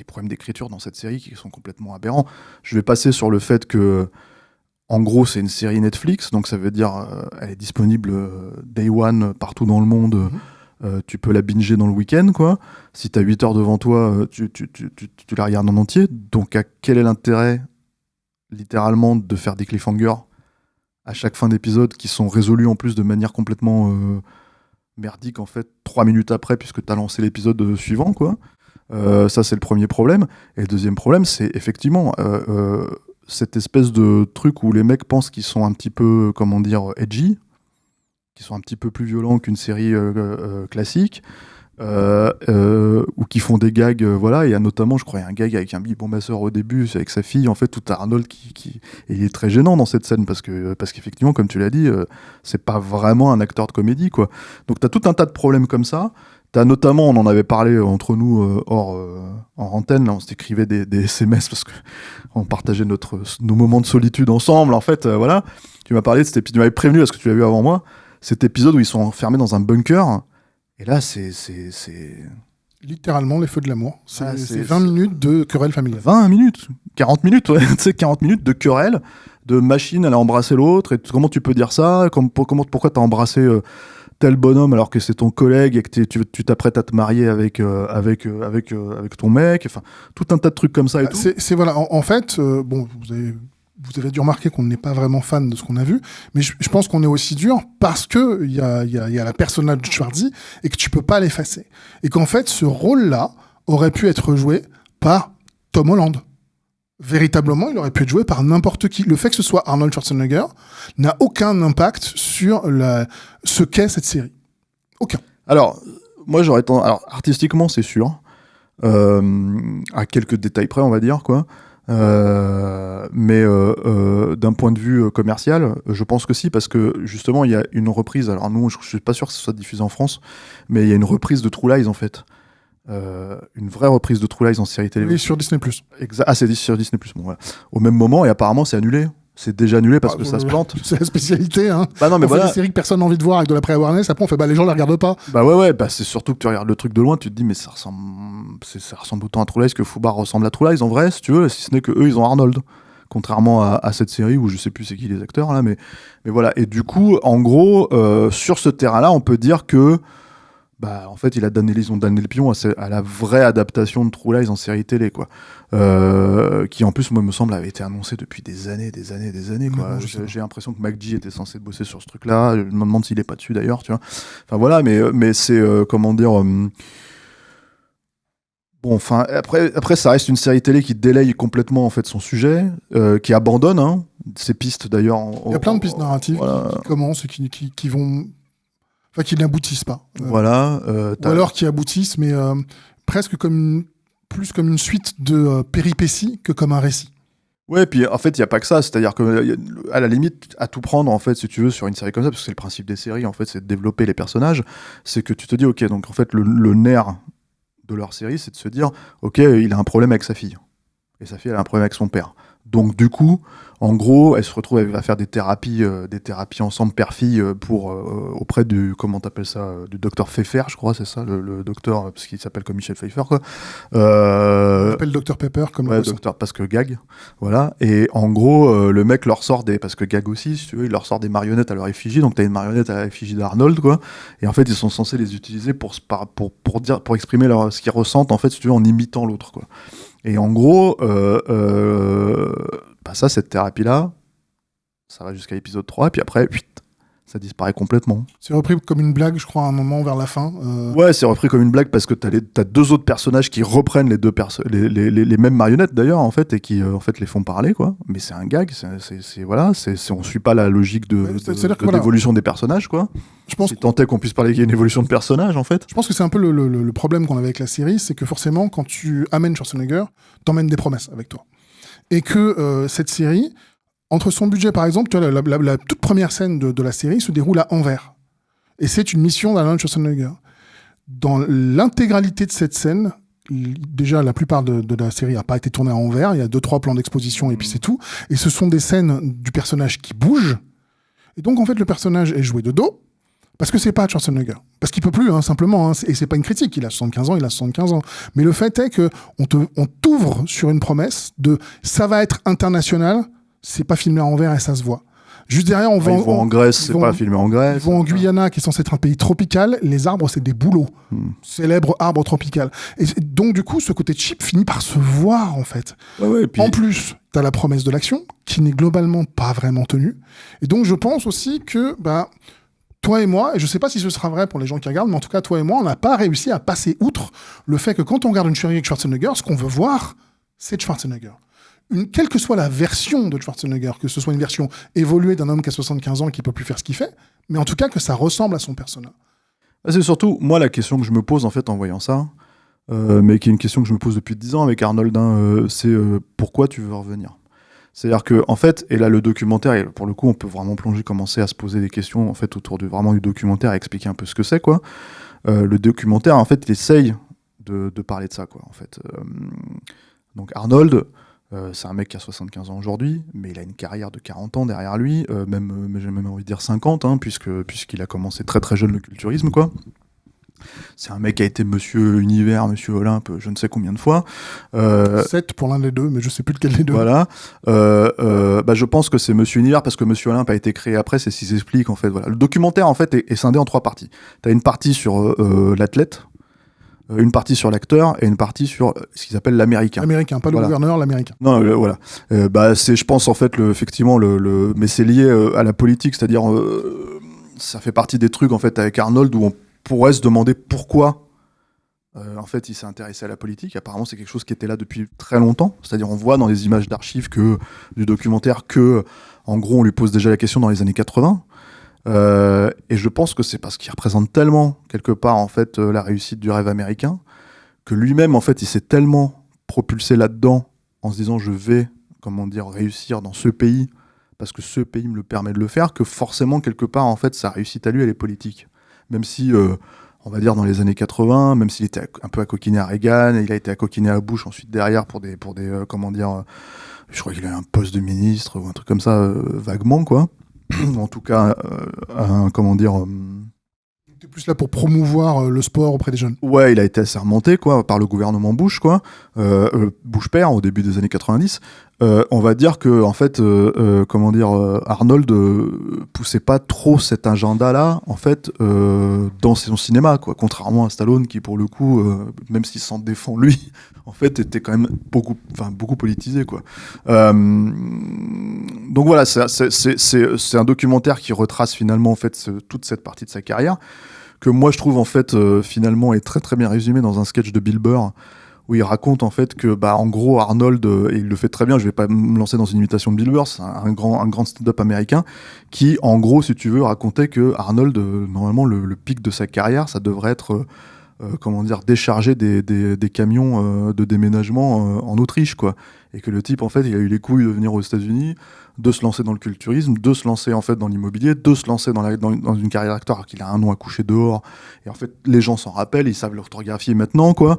problèmes d'écriture dans cette série qui sont complètement aberrants. Je vais passer sur le fait que, en gros, c'est une série Netflix, donc ça veut dire elle est disponible Day One partout dans le monde, tu peux la binger dans le week-end, quoi. Si t'as 8 heures devant toi, tu la regardes en entier. Donc, quel est l'intérêt, littéralement, de faire des cliffhangers à chaque fin d'épisode qui sont résolus en plus de manière complètement merdique, en fait, 3 minutes après, puisque t'as lancé l'épisode suivant, quoi. Ça, c'est le premier problème. Et le deuxième problème, c'est effectivement cette espèce de truc où les mecs pensent qu'ils sont un petit peu, comment dire, edgy, qui sont un petit peu plus violents qu'une série classique, ou qui font des gags, voilà. Il y a notamment, je crois, il y a un gag avec un Big Bombasseur au début, c'est avec sa fille, en fait, tout Arnold et il est très gênant dans cette scène parce qu'effectivement, comme tu l'as dit, c'est pas vraiment un acteur de comédie, quoi. Donc t'as tout un tas de problèmes comme ça. T'as notamment, on en avait parlé entre nous en antenne, là, on s'écrivait des SMS parce que on partageait nos moments de solitude ensemble, en fait, voilà. Tu m'as parlé de cet épisode, tu m'avais prévenu parce que tu l'as vu avant moi, cet épisode où ils sont enfermés dans un bunker, et là, c'est... Littéralement les feux de l'amour. C'est 20 minutes de querelle familiale. 20 minutes, 40 minutes, ouais. Tu sais, 40 minutes de querelle, de machine, elle a embrassé l'autre, et comment tu peux dire ça, pourquoi t'as embrassé tel bonhomme alors que c'est ton collègue et que tu t'apprêtes à te marier avec ton mec, enfin, tout un tas de trucs comme ça et tout. C'est voilà, en fait, bon, vous avez dû remarquer qu'on n'est pas vraiment fan de ce qu'on a vu, mais je pense qu'on est aussi dur parce que il y a la personnage de Schwarzy et que tu peux pas l'effacer. Et qu'en fait, ce rôle-là aurait pu être joué par Tom Holland. Véritablement, il aurait pu être joué par n'importe qui. Le fait que ce soit Arnold Schwarzenegger n'a aucun impact sur ce qu'est cette série. Aucun. Alors, moi, alors, artistiquement, c'est sûr. À quelques détails près, on va dire, quoi. Mais d'un point de vue commercial, je pense que si, parce que justement il y a une reprise, alors nous je suis pas sûr que ce soit diffusé en France, mais il y a une reprise de True Lies en fait, une vraie reprise de True Lies en série télé. Oui, sur Disney+. Ah, c'est sur Disney+. Bon, voilà. Au même moment, et apparemment c'est annulé. C'est déjà annulé parce que ça se plante. C'est la spécialité, hein. Bah non, mais on voilà. fait des séries que personne n'a envie de voir avec de la pré-awareness, après on fait les gens les regardent pas. Bah ouais, bah c'est surtout que tu regardes le truc de loin, tu te dis mais ça ressemble autant à True Lies que Foubar ressemble à True Lies en vrai, si tu veux, si ce n'est que eux ils ont Arnold. Contrairement à cette série où je sais plus c'est qui les acteurs là, mais voilà. Et du coup, en gros, sur ce terrain-là, on peut dire que bah en fait ils ont donné le pion à la vraie adaptation de True Lies en série télé, quoi. Qui en plus moi me semble avait été annoncé depuis des années quoi. Non, J'ai l'impression que McG était censé bosser sur ce truc-là. Je me demande s'il est pas dessus d'ailleurs, tu vois. Enfin voilà, mais c'est comment dire. Bon, enfin après ça reste une série télé qui délaye complètement en fait son sujet, qui abandonne ses pistes d'ailleurs. Il y a plein de pistes narratives voilà. qui commencent et qui vont, enfin qui n'aboutissent pas. Voilà. Ou alors qui aboutissent, mais presque plus comme une suite de péripéties que comme un récit. Ouais, puis en fait, il n'y a pas que ça. C'est-à-dire que, à la limite, à tout prendre, en fait, si tu veux, sur une série comme ça, parce que c'est le principe des séries, en fait, c'est de développer les personnages, c'est que tu te dis, ok, donc en fait, le nerf de leur série, c'est de se dire, ok, il a un problème avec sa fille. Et sa fille, elle a un problème avec son père. Donc, du coup, en gros, elle se retrouve, elle va faire des thérapies ensemble, père-fille, auprès du, comment t'appelles ça, du docteur Pfeiffer, je crois, c'est ça, le docteur, parce qu'il s'appelle comme Michel Pfeiffer, quoi. On l'appelle Dr Pepper, comme ouais, docteur, parce que gag, voilà. Et en gros, le mec leur sort parce que gag aussi, si tu veux, il leur sort des marionnettes à leur effigie, donc t'as une marionnette à l'effigie d'Arnold, quoi. Et en fait, ils sont censés les utiliser pour exprimer ce qu'ils ressentent, en fait, si tu veux, en imitant l'autre, quoi. Et en gros, bah ça, cette thérapie-là, ça va jusqu'à l'épisode 3, et puis après, ça disparaît complètement. C'est repris comme une blague, je crois, à un moment vers la fin. Ouais, c'est repris comme une blague parce que t'as deux autres personnages qui reprennent les mêmes marionnettes d'ailleurs, en fait, et qui en fait les font parler, quoi. Mais c'est un gag, on suit pas la logique d'évolution des personnages, quoi. Je pense tant est qu'on puisse parler qu'il y a une évolution de personnages, en fait. Je pense que c'est un peu le problème qu'on avait avec la série, c'est que forcément, quand tu amènes Schwarzenegger, t'emmènes des promesses avec toi. Et que cette série, entre son budget, par exemple, tu vois, la toute première scène de la série se déroule à Anvers. Et c'est une mission d'Arnold Schwarzenegger. Dans l'intégralité de cette scène, déjà, la plupart de la série n'a pas été tournée à Anvers. Il y a 2-3 plans d'exposition et puis c'est tout. Et ce sont des scènes du personnage qui bouge. Et donc, en fait, le personnage est joué de dos. Parce que c'est pas Schwarzenegger. Parce qu'il peut plus, simplement. Et c'est pas une critique. Il a 75 ans. Mais le fait est que on t'ouvre sur une promesse de ça va être international. C'est pas filmé à Anvers et ça se voit. Juste derrière, Ils vont en Grèce, c'est pas filmé en Grèce. Ils vont en Guyana, qui est censé être un pays tropical. Les arbres, c'est des bouleaux. Célèbre arbre tropical. Et donc, du coup, ce côté cheap finit par se voir, en fait. Ouais, puis... En plus, tu as la promesse de l'action, qui n'est globalement pas vraiment tenue. Et donc, je pense aussi que toi et moi, et je sais pas si ce sera vrai pour les gens qui regardent, mais en tout cas, toi et moi, on n'a pas réussi à passer outre le fait que quand on regarde une série avec Schwarzenegger, ce qu'on veut voir, c'est Schwarzenegger. Quelle que soit la version de Schwarzenegger, que ce soit une version évoluée d'un homme qui a 75 ans et qui peut plus faire ce qu'il fait, mais en tout cas que ça ressemble à son personnage. C'est surtout, moi, la question que je me pose en fait en voyant ça, mais qui est une question que je me pose depuis 10 ans avec Arnold, c'est pourquoi tu veux revenir ? C'est-à-dire que, en fait, et là le documentaire, et pour le coup, on peut vraiment commencer à se poser des questions en fait autour vraiment du documentaire, et expliquer un peu ce que c'est, quoi. Le documentaire, en fait, il essaye de parler de ça, quoi, en fait. Donc Arnold, c'est un mec qui a 75 ans aujourd'hui, mais il a une carrière de 40 ans derrière lui, j'ai même envie de dire 50, hein, puisqu'il a commencé très très jeune le culturisme, quoi. C'est un mec qui a été Monsieur Univers, Monsieur Olympe, je ne sais combien de fois. 7 pour l'un des deux, mais je ne sais plus lequel des deux. Voilà. Je pense que c'est Monsieur Univers, parce que Monsieur Olympe a été créé après, c'est ce qu'ils expliquent, en fait. Voilà. Le documentaire, en fait, est scindé en 3 parties. Tu as une partie sur l'athlète, une partie sur l'acteur et une partie sur ce qu'ils appellent l'américain. L'américain, pas le gouverneur, l'américain. Non, voilà. C'est, je pense, en fait, effectivement, mais c'est lié à la politique, c'est-à-dire, ça fait partie des trucs, en fait, avec Arnold, où on pourrait se demander pourquoi, en fait, il s'est intéressé à la politique. Apparemment, c'est quelque chose qui était là depuis très longtemps. C'est-à-dire, on voit dans les images d'archives du documentaire que, en gros, on lui pose déjà la question dans les années 80. Et je pense que c'est parce qu'il représente tellement, quelque part, en fait, la réussite du rêve américain, que lui-même, en fait, il s'est tellement propulsé là-dedans, en se disant, je vais, réussir dans ce pays, parce que ce pays me le permet de le faire, que forcément, quelque part, en fait, sa réussite à lui, elle est politique. Même si, on va dire, dans les années 80, même s'il était un peu accoquiné à Reagan, et il a été accoquiné à Bush ensuite derrière pour des je crois qu'il a un poste de ministre ou un truc comme ça, vaguement, quoi. En tout cas, Il était plus là pour promouvoir le sport auprès des jeunes. Ouais, il a été assermenté, quoi, par le gouvernement Bush, quoi. Bush père, au début des années 90. On va dire que, en fait, Arnold poussait pas trop cet agenda-là, en fait, dans son cinéma, quoi. Contrairement à Stallone, qui, pour le coup, même s'il s'en défend lui, en fait, était quand même beaucoup politisé, quoi. Donc voilà, c'est un documentaire qui retrace finalement, en fait, toute cette partie de sa carrière, que moi je trouve, en fait, finalement, est très très bien résumé dans un sketch de Bill Burr, où il raconte, en fait, que, en gros, Arnold, et il le fait très bien, je vais pas me lancer dans une imitation de Bill Burr, c'est un grand stand-up américain, qui, en gros, si tu veux, racontait que Arnold, normalement, le pic de sa carrière, ça devrait être, décharger des camions de déménagement en Autriche, quoi. Et que le type, en fait, il a eu les couilles de venir aux États-Unis, de se lancer dans le culturisme, de se lancer, en fait, dans l'immobilier, de se lancer dans une carrière d'acteur, alors qu'il a un nom à coucher dehors. Et en fait, les gens s'en rappellent, ils savent l'orthographier maintenant, quoi.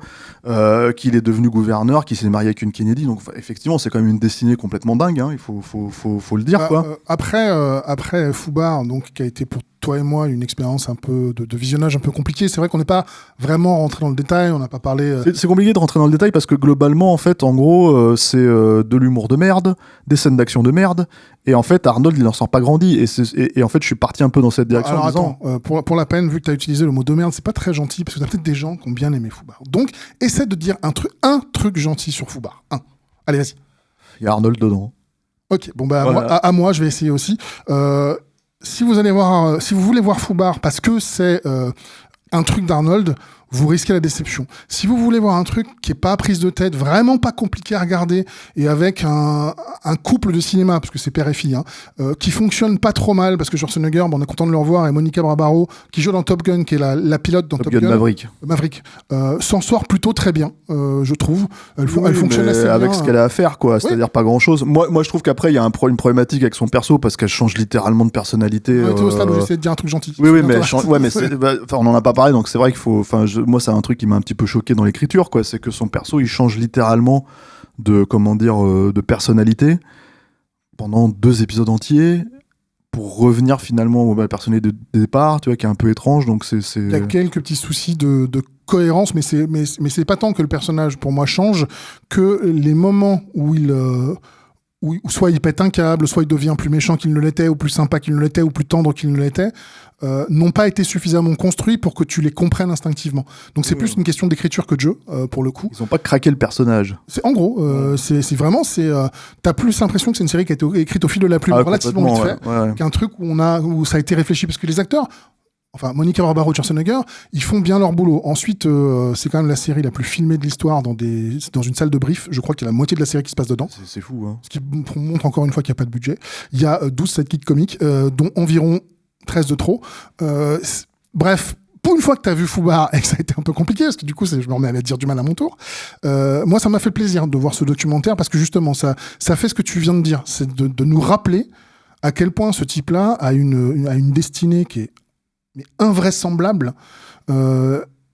Qu'il est devenu gouverneur, qu'il s'est marié avec une Kennedy. Donc, effectivement, c'est quand même une destinée complètement dingue, hein. Il faut le dire, quoi. Après Foubar, donc, qui a été pour toi et moi une expérience un peu de visionnage un peu compliquée. C'est vrai qu'on n'est pas vraiment rentré dans le détail, on n'a pas parlé... C'est compliqué de rentrer dans le détail parce que globalement, en fait, en gros, c'est de l'humour de merde, des scènes d'action de merde, et en fait, Arnold, il n'en sort pas grandi, et en fait, je suis parti un peu dans cette direction. Alors en disant... attends, pour la peine, vu que tu as utilisé le mot de merde, c'est pas très gentil, parce que tu as peut-être des gens qui ont bien aimé Foubar. Donc, essaie de dire un truc gentil sur Foubar. Allez, vas-y. Il y a Arnold dedans. Ok, bon bah voilà. à moi, je vais essayer aussi. Si vous voulez voir Foubar parce que c'est un truc d'Arnold, vous risquez la déception. Si vous voulez voir un truc qui est pas prise de tête, vraiment pas compliqué à regarder, et avec un couple de cinéma, parce que c'est père et fille, qui fonctionne pas trop mal, parce que Schwarzenegger, on est content de le revoir, et Monica Barbaro, qui joue dans Top Gun, qui est la pilote dans Top Gun Maverick, s'en sort plutôt très bien, je trouve. Elle fonctionne assez bien. Avec ce qu'elle a à faire, quoi. C'est-à-dire pas grand-chose. Moi, je trouve qu'après, il y a une problématique avec son perso, parce qu'elle change littéralement de personnalité. On était au stade où j'essayais de dire un truc gentil. Oui, mais on en a pas parlé, donc c'est vrai qu'il faut... Moi, c'est un truc qui m'a un petit peu choqué dans l'écriture, quoi. C'est que son perso, il change littéralement de personnalité pendant 2 épisodes entiers pour revenir finalement au personnalité de départ, tu vois, qui est un peu étrange. Donc il y a quelques petits soucis de cohérence, mais c'est pas tant que le personnage, pour moi, change, que les moments où où soit il pète un câble, soit il devient plus méchant qu'il ne l'était, ou plus sympa qu'il ne l'était, ou plus tendre qu'il ne l'était, n'ont pas été suffisamment construits pour que tu les comprennes instinctivement. Donc c'est plus une question d'écriture que de jeu, pour le coup. Ils ont pas craqué le personnage. En gros, c'est vraiment, t'as plus l'impression que c'est une série qui a été écrite au fil de la plume, relativement vite fait, qu'un truc où ça a été réfléchi, parce que les acteurs, enfin, Monica Barbaro, Schwarzenegger, ils font bien leur boulot. Ensuite, c'est quand même la série la plus filmée de l'histoire dans une salle de brief. Je crois qu'il y a la moitié de la série qui se passe dedans. C'est fou, hein. Ce qui montre encore une fois qu'il n'y a pas de budget. Il y a 12 sidekicks comiques, dont environ 13 de trop. Bref, pour une fois que tu as vu Fubar et que ça a été un peu compliqué, parce que du coup, je me remets à dire du mal à mon tour, moi, ça m'a fait plaisir de voir ce documentaire, parce que justement, ça fait ce que tu viens de dire. C'est de nous rappeler à quel point ce type-là a une destinée qui est invraisemblable,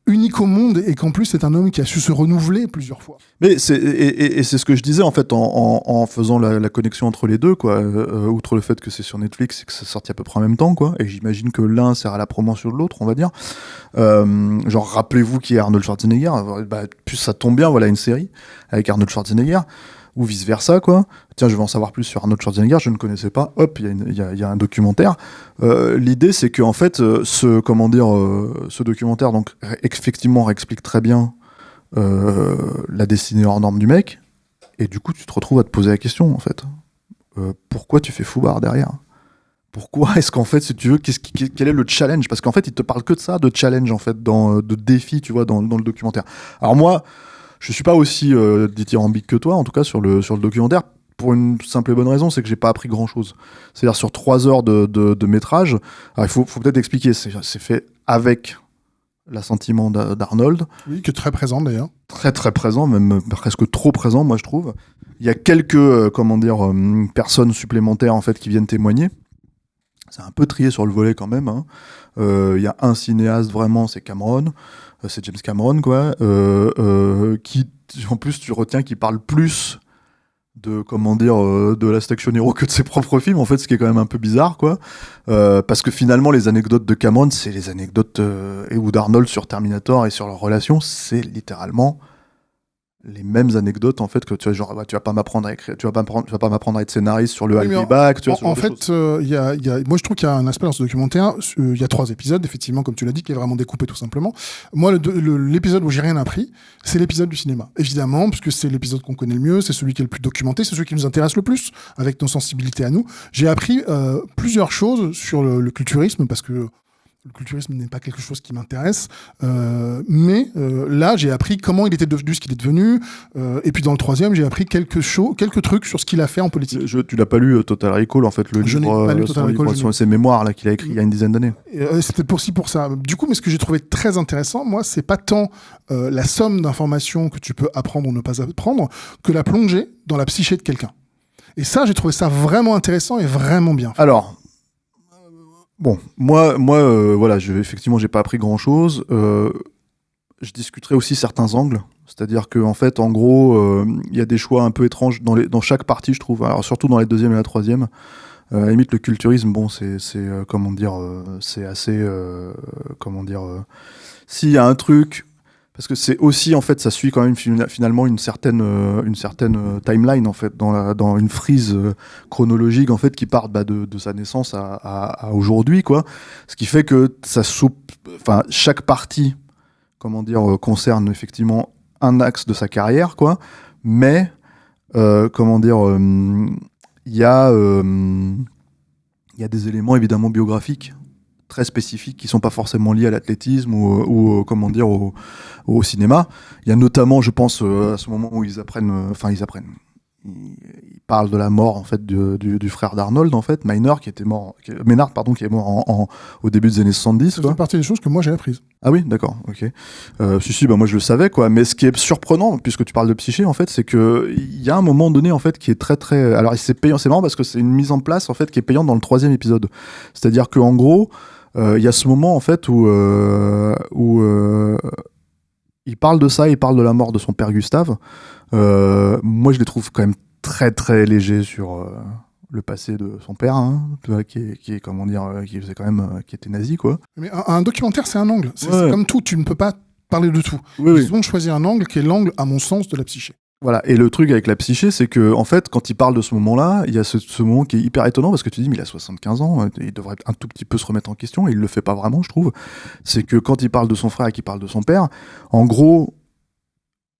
unique au monde, et qu'en plus c'est un homme qui a su se renouveler plusieurs fois. Mais c'est ce que je disais en fait en faisant la connexion entre les deux, quoi. Outre le fait que c'est sur Netflix et que ça sortit à peu près en même temps, quoi. Et j'imagine que l'un sert à la promotion de l'autre, on va dire. Genre, rappelez-vous qui est Arnold Schwarzenegger. Plus ça tombe bien, voilà une série avec Arnold Schwarzenegger. Ou vice-versa, quoi. Tiens, je veux en savoir plus sur Arnold Schwarzenegger, je ne connaissais pas. Hop, il y a un documentaire. L'idée, c'est que en fait, ce documentaire, donc, effectivement, explique très bien la destinée hors norme du mec. Et du coup, tu te retrouves à te poser la question, en fait. Pourquoi tu fais Fubar derrière ? Pourquoi est-ce qu'en fait, si tu veux, quel est le challenge ? Parce qu'en fait, il te parle que de ça, de challenge, en fait, de défi, tu vois, dans le documentaire. Alors moi, je suis pas aussi dithyrambique que toi, en tout cas sur le documentaire, pour une simple et bonne raison, c'est que j'ai pas appris grand-chose. C'est-à-dire sur 3 heures de métrage, alors il faut peut-être expliquer, c'est fait avec l'assentiment d'Arnold. Oui, qui est très présent d'ailleurs. Très très présent, même presque trop présent, moi je trouve. Il y a quelques personnes supplémentaires en fait qui viennent témoigner. C'est un peu trié sur le volet quand même, hein. Il y a un cinéaste vraiment, c'est Cameron. C'est James Cameron, quoi, qui, en plus, tu retiens qu'il parle plus de Last Action Hero que de ses propres films, en fait, ce qui est quand même un peu bizarre, quoi. Parce que finalement, les anecdotes de Cameron, c'est les anecdotes ou d'Arnold sur Terminator et sur leur relation, c'est littéralement les mêmes anecdotes, en fait, que tu vois, genre, tu vas pas m'apprendre à écrire, tu vas pas m'apprendre à être scénariste sur le Back, tu vois. En fait, moi je trouve qu'il y a un aspect dans ce documentaire, il y a 3 épisodes, effectivement, comme tu l'as dit, qui est vraiment découpé tout simplement. Moi, l'épisode où j'ai rien appris, c'est l'épisode du cinéma. Évidemment, puisque c'est l'épisode qu'on connaît le mieux, c'est celui qui est le plus documenté, c'est celui qui nous intéresse le plus, avec nos sensibilités à nous. J'ai appris plusieurs choses sur le culturisme, parce que le culturisme n'est pas quelque chose qui m'intéresse, mais là j'ai appris comment il était devenu ce qu'il est devenu, et puis dans le 3e j'ai appris quelques trucs sur ce qu'il a fait en politique. Tu l'as pas lu Total Recall, en fait, le je livre, n'ai pas lu Total Recall, sur ses mémoires là, qu'il a écrit il y a une dizaine d'années. C'était pour ça. Du coup, mais ce que j'ai trouvé très intéressant, moi, c'est pas tant la somme d'informations que tu peux apprendre ou ne pas apprendre, que la plongée dans la psyché de quelqu'un. Et ça, j'ai trouvé ça vraiment intéressant et vraiment bien fait. Alors, bon, moi, voilà, effectivement, j'ai pas appris grand-chose. Je discuterai aussi certains angles. C'est-à-dire que, en fait, en gros, il y a des choix un peu étranges dans chaque partie, je trouve. Alors, surtout dans la 2e et la 3e. À la limite, le culturisme, bon, c'est assez... s'il y a un truc... Parce que c'est aussi, en fait, ça suit quand même finalement une certaine timeline, en fait, dans une frise chronologique, en fait, qui part de sa naissance à aujourd'hui, quoi. Ce qui fait que chaque partie, concerne effectivement un axe de sa carrière, quoi. Mais, il y a des éléments évidemment biographiques très spécifiques qui sont pas forcément liés à l'athlétisme ou au cinéma. Il y a notamment, je pense, à ce moment où ils parlent de la mort, en fait, du frère d'Arnold, en fait, Maynard, qui est mort au début des années 70. Ça fait partie des choses que moi j'ai apprises. Ah oui, d'accord, ok. Moi je le savais, quoi. Mais ce qui est surprenant, puisque tu parles de psyché, en fait, c'est que il y a un moment donné, en fait, qui est très très. Alors c'est payant, c'est marrant parce que c'est une mise en place, en fait, qui est payante dans le 3e épisode. C'est-à-dire que en gros, il y a ce moment, en fait, où il parle de ça, il parle de la mort de son père Gustave. Moi, je les trouve quand même très très légers sur le passé de son père, hein, qui était nazi, quoi. Mais un documentaire, c'est un angle. C'est comme tout, tu ne peux pas parler de tout. Oui. Ils ont choisi un angle qui est l'angle, à mon sens, de la psyché. Voilà. Et le truc avec la psyché, c'est que en fait, quand il parle de ce moment-là, il y a ce moment qui est hyper étonnant parce que tu dis, mais il a 75 ans, il devrait un tout petit peu se remettre en question, et il le fait pas vraiment, je trouve. C'est que quand il parle de son frère et qu'il parle de son père, en gros,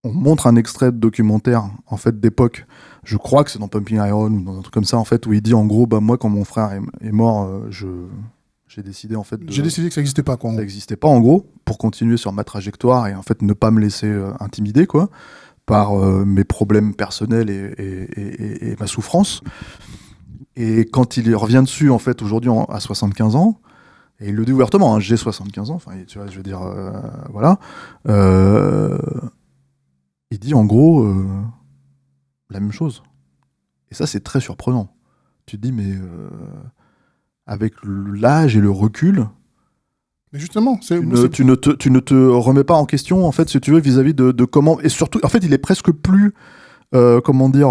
on montre un extrait de documentaire en fait d'époque. Je crois que c'est dans Pumping Iron ou dans un truc comme ça en fait, où il dit en gros, bah moi quand mon frère est mort, j'ai décidé en fait J'ai décidé que ça n'existait pas, quoi. En ça gros. n'existait pas en gros, pour continuer sur ma trajectoire et en fait ne pas me laisser intimider quoi par mes problèmes personnels et ma souffrance. Et quand il revient dessus en fait aujourd'hui à 75 ans, et il le dit ouvertement, hein, j'ai 75 ans, enfin tu vois, je veux dire voilà, il dit en gros la même chose. Et ça c'est très surprenant. Tu te dis mais avec l'âge et le recul, Mais justement, tu ne te remets pas en question, en fait, si tu veux, vis-à-vis de comment. Et surtout, en fait, il est presque plus. Comment dire.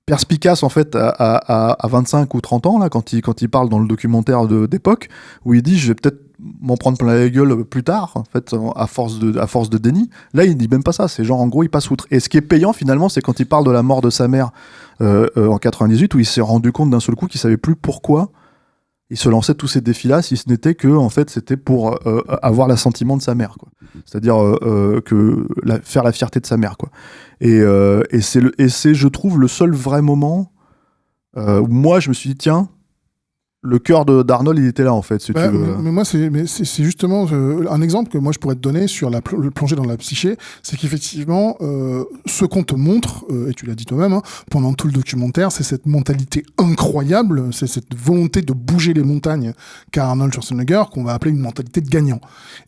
Perspicace, en fait, à 25 ou 30 ans, là, quand il parle dans le documentaire d'époque, où il dit je vais peut-être m'en prendre plein la gueule plus tard, en fait, à force de déni. Là, il dit même pas ça. C'est genre, en gros, il passe outre. Et ce qui est payant, finalement, c'est quand il parle de la mort de sa mère en 98, où il s'est rendu compte d'un seul coup qu'il savait plus pourquoi il se lançait tous ces défis-là, si ce n'était que, en fait, c'était pour avoir l'assentiment de sa mère, quoi. C'est-à-dire faire la fierté de sa mère, quoi. Et c'est, je trouve, le seul vrai moment où moi, je me suis dit, tiens, le cœur d'Arnold, il était là, en fait, si tu veux. Mais moi, c'est justement un exemple que moi je pourrais te donner sur le plonger dans la psyché, c'est qu'effectivement, ce qu'on te montre, et tu l'as dit toi-même, hein, pendant tout le documentaire, c'est cette mentalité incroyable, c'est cette volonté de bouger les montagnes qu'a Arnold Schwarzenegger, qu'on va appeler une mentalité de gagnant.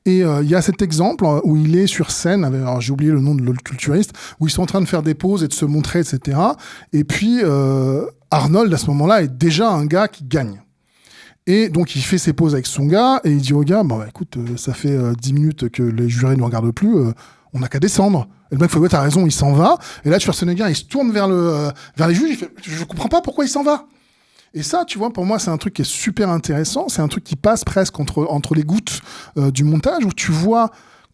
Et il y a cet exemple où il est sur scène, alors j'ai oublié le nom de l'autre culturiste, où ils sont en train de faire des pauses et de se montrer, etc. Et puis Arnold, à ce moment-là, est déjà un gars qui gagne. Et donc, il fait ses pauses avec son gars et il dit au gars, bah, écoute, ça fait 10 minutes que les jurés ne nous regardent plus, on n'a qu'à descendre. Et le mec fait, ouais, t'as raison, il s'en va. Et là, Schwarzenegger, il se tourne vers les juges, il fait, je comprends pas pourquoi il s'en va. Et ça, tu vois, pour moi, c'est un truc qui est super intéressant. C'est un truc qui passe presque entre les gouttes du montage, où tu vois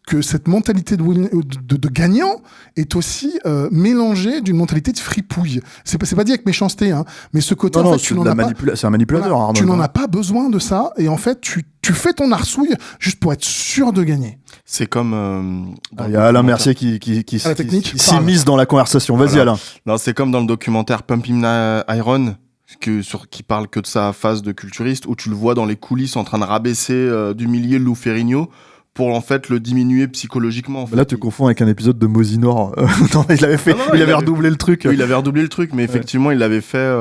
que cette mentalité de gagnant est aussi mélangée d'une mentalité de fripouille. C'est pas dit avec méchanceté, hein, mais ce côté, Non, en non, fait, tu n'en as pas... c'est un manipulateur, Voilà, Arnold. tu n'en as pas besoin de ça, et en fait, tu fais ton arsouille juste pour être sûr de gagner. C'est comme... Il y a Alain Mercier qui la technique, s'immisce dans la conversation. Vas-y, Voilà. Alain. Non, c'est comme dans le documentaire Pumping Iron, qui parle que de sa phase de culturiste, où tu le vois dans les coulisses en train de rabaisser, d'humilier Lou Ferrigno pour en fait le diminuer psychologiquement. En fait. Là, tu confonds avec un épisode de Mosinor. Non, il avait fait, Non, il avait redoublé le truc. Oui, il avait redoublé le truc, mais effectivement, il l'avait fait.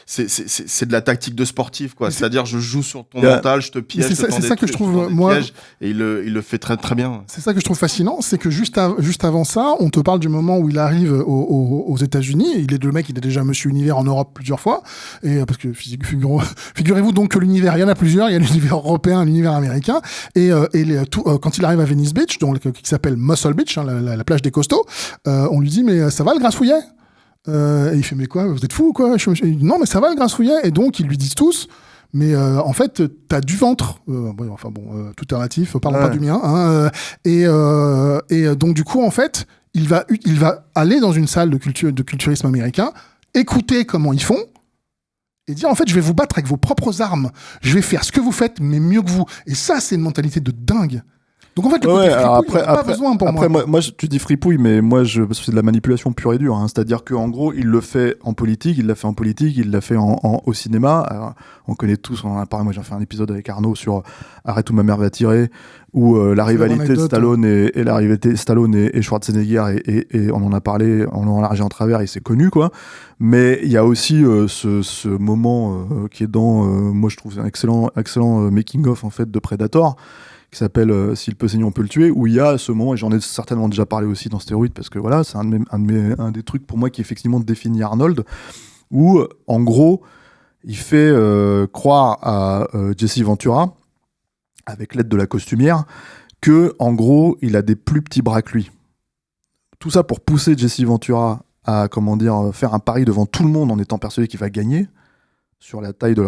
C'est de la tactique de sportif, quoi. C'est-à-dire, je joue sur ton mental, je te piège. C'est ça que je trouve, moi. Et il le fait très, très bien. C'est ça que je trouve fascinant, c'est que juste avant ça, on te parle du moment où il arrive aux États-Unis. Le mec, il est déjà Monsieur Univers en Europe plusieurs fois. Et parce que figurez-vous donc que l'univers, il y en a plusieurs. Il y a l'univers européen, l'univers américain. Et quand il arrive à Venice Beach, qui s'appelle Muscle Beach, hein, la plage des costauds, on lui dit, mais ça va le grassouillet? Et il fait, mais quoi, vous êtes fous ou quoi? Il dit, non, mais ça va le grassouillet. Et donc, ils lui disent tous, mais en fait, t'as du ventre. Tout est relatif, parlons pas du mien. Hein, et donc, du coup, en fait, il va aller dans une salle de culturisme américain, écouter comment ils font, et dire, en fait, je vais vous battre avec vos propres armes. Je vais faire ce que vous faites, mais mieux que vous. Et ça, c'est une mentalité de dingue. Donc en fait, le côté fripouille, pas besoin pour moi. Après, moi, tu dis fripouille, mais moi, c'est de la manipulation pure et dure. Hein. C'est-à-dire qu'en gros, il le fait en politique, il l'a fait en politique, il l'a fait au cinéma. Alors, on connaît tous, on en a parlé. Moi, j'ai fait un épisode avec Arnaud sur Arrête où ma mère va tirer, où la rivalité de Stallone et Schwarzenegger, et on en a parlé, on en a largé en travers, et c'est connu, quoi. Mais il y a aussi ce moment qui est dans, moi, je trouve un excellent making-of, en fait, de Predator, qui s'appelle Si le peut saigner, on peut le tuer, où il y a ce moment, et j'en ai certainement déjà parlé aussi dans Stéroïde, parce que voilà, c'est un des trucs pour moi qui effectivement définit Arnold, où en gros, il fait croire à Jesse Ventura, avec l'aide de la costumière, que en gros, il a des plus petits bras que lui. Tout ça pour pousser Jesse Ventura à, faire un pari devant tout le monde en étant persuadé qu'il va gagner, sur la taille de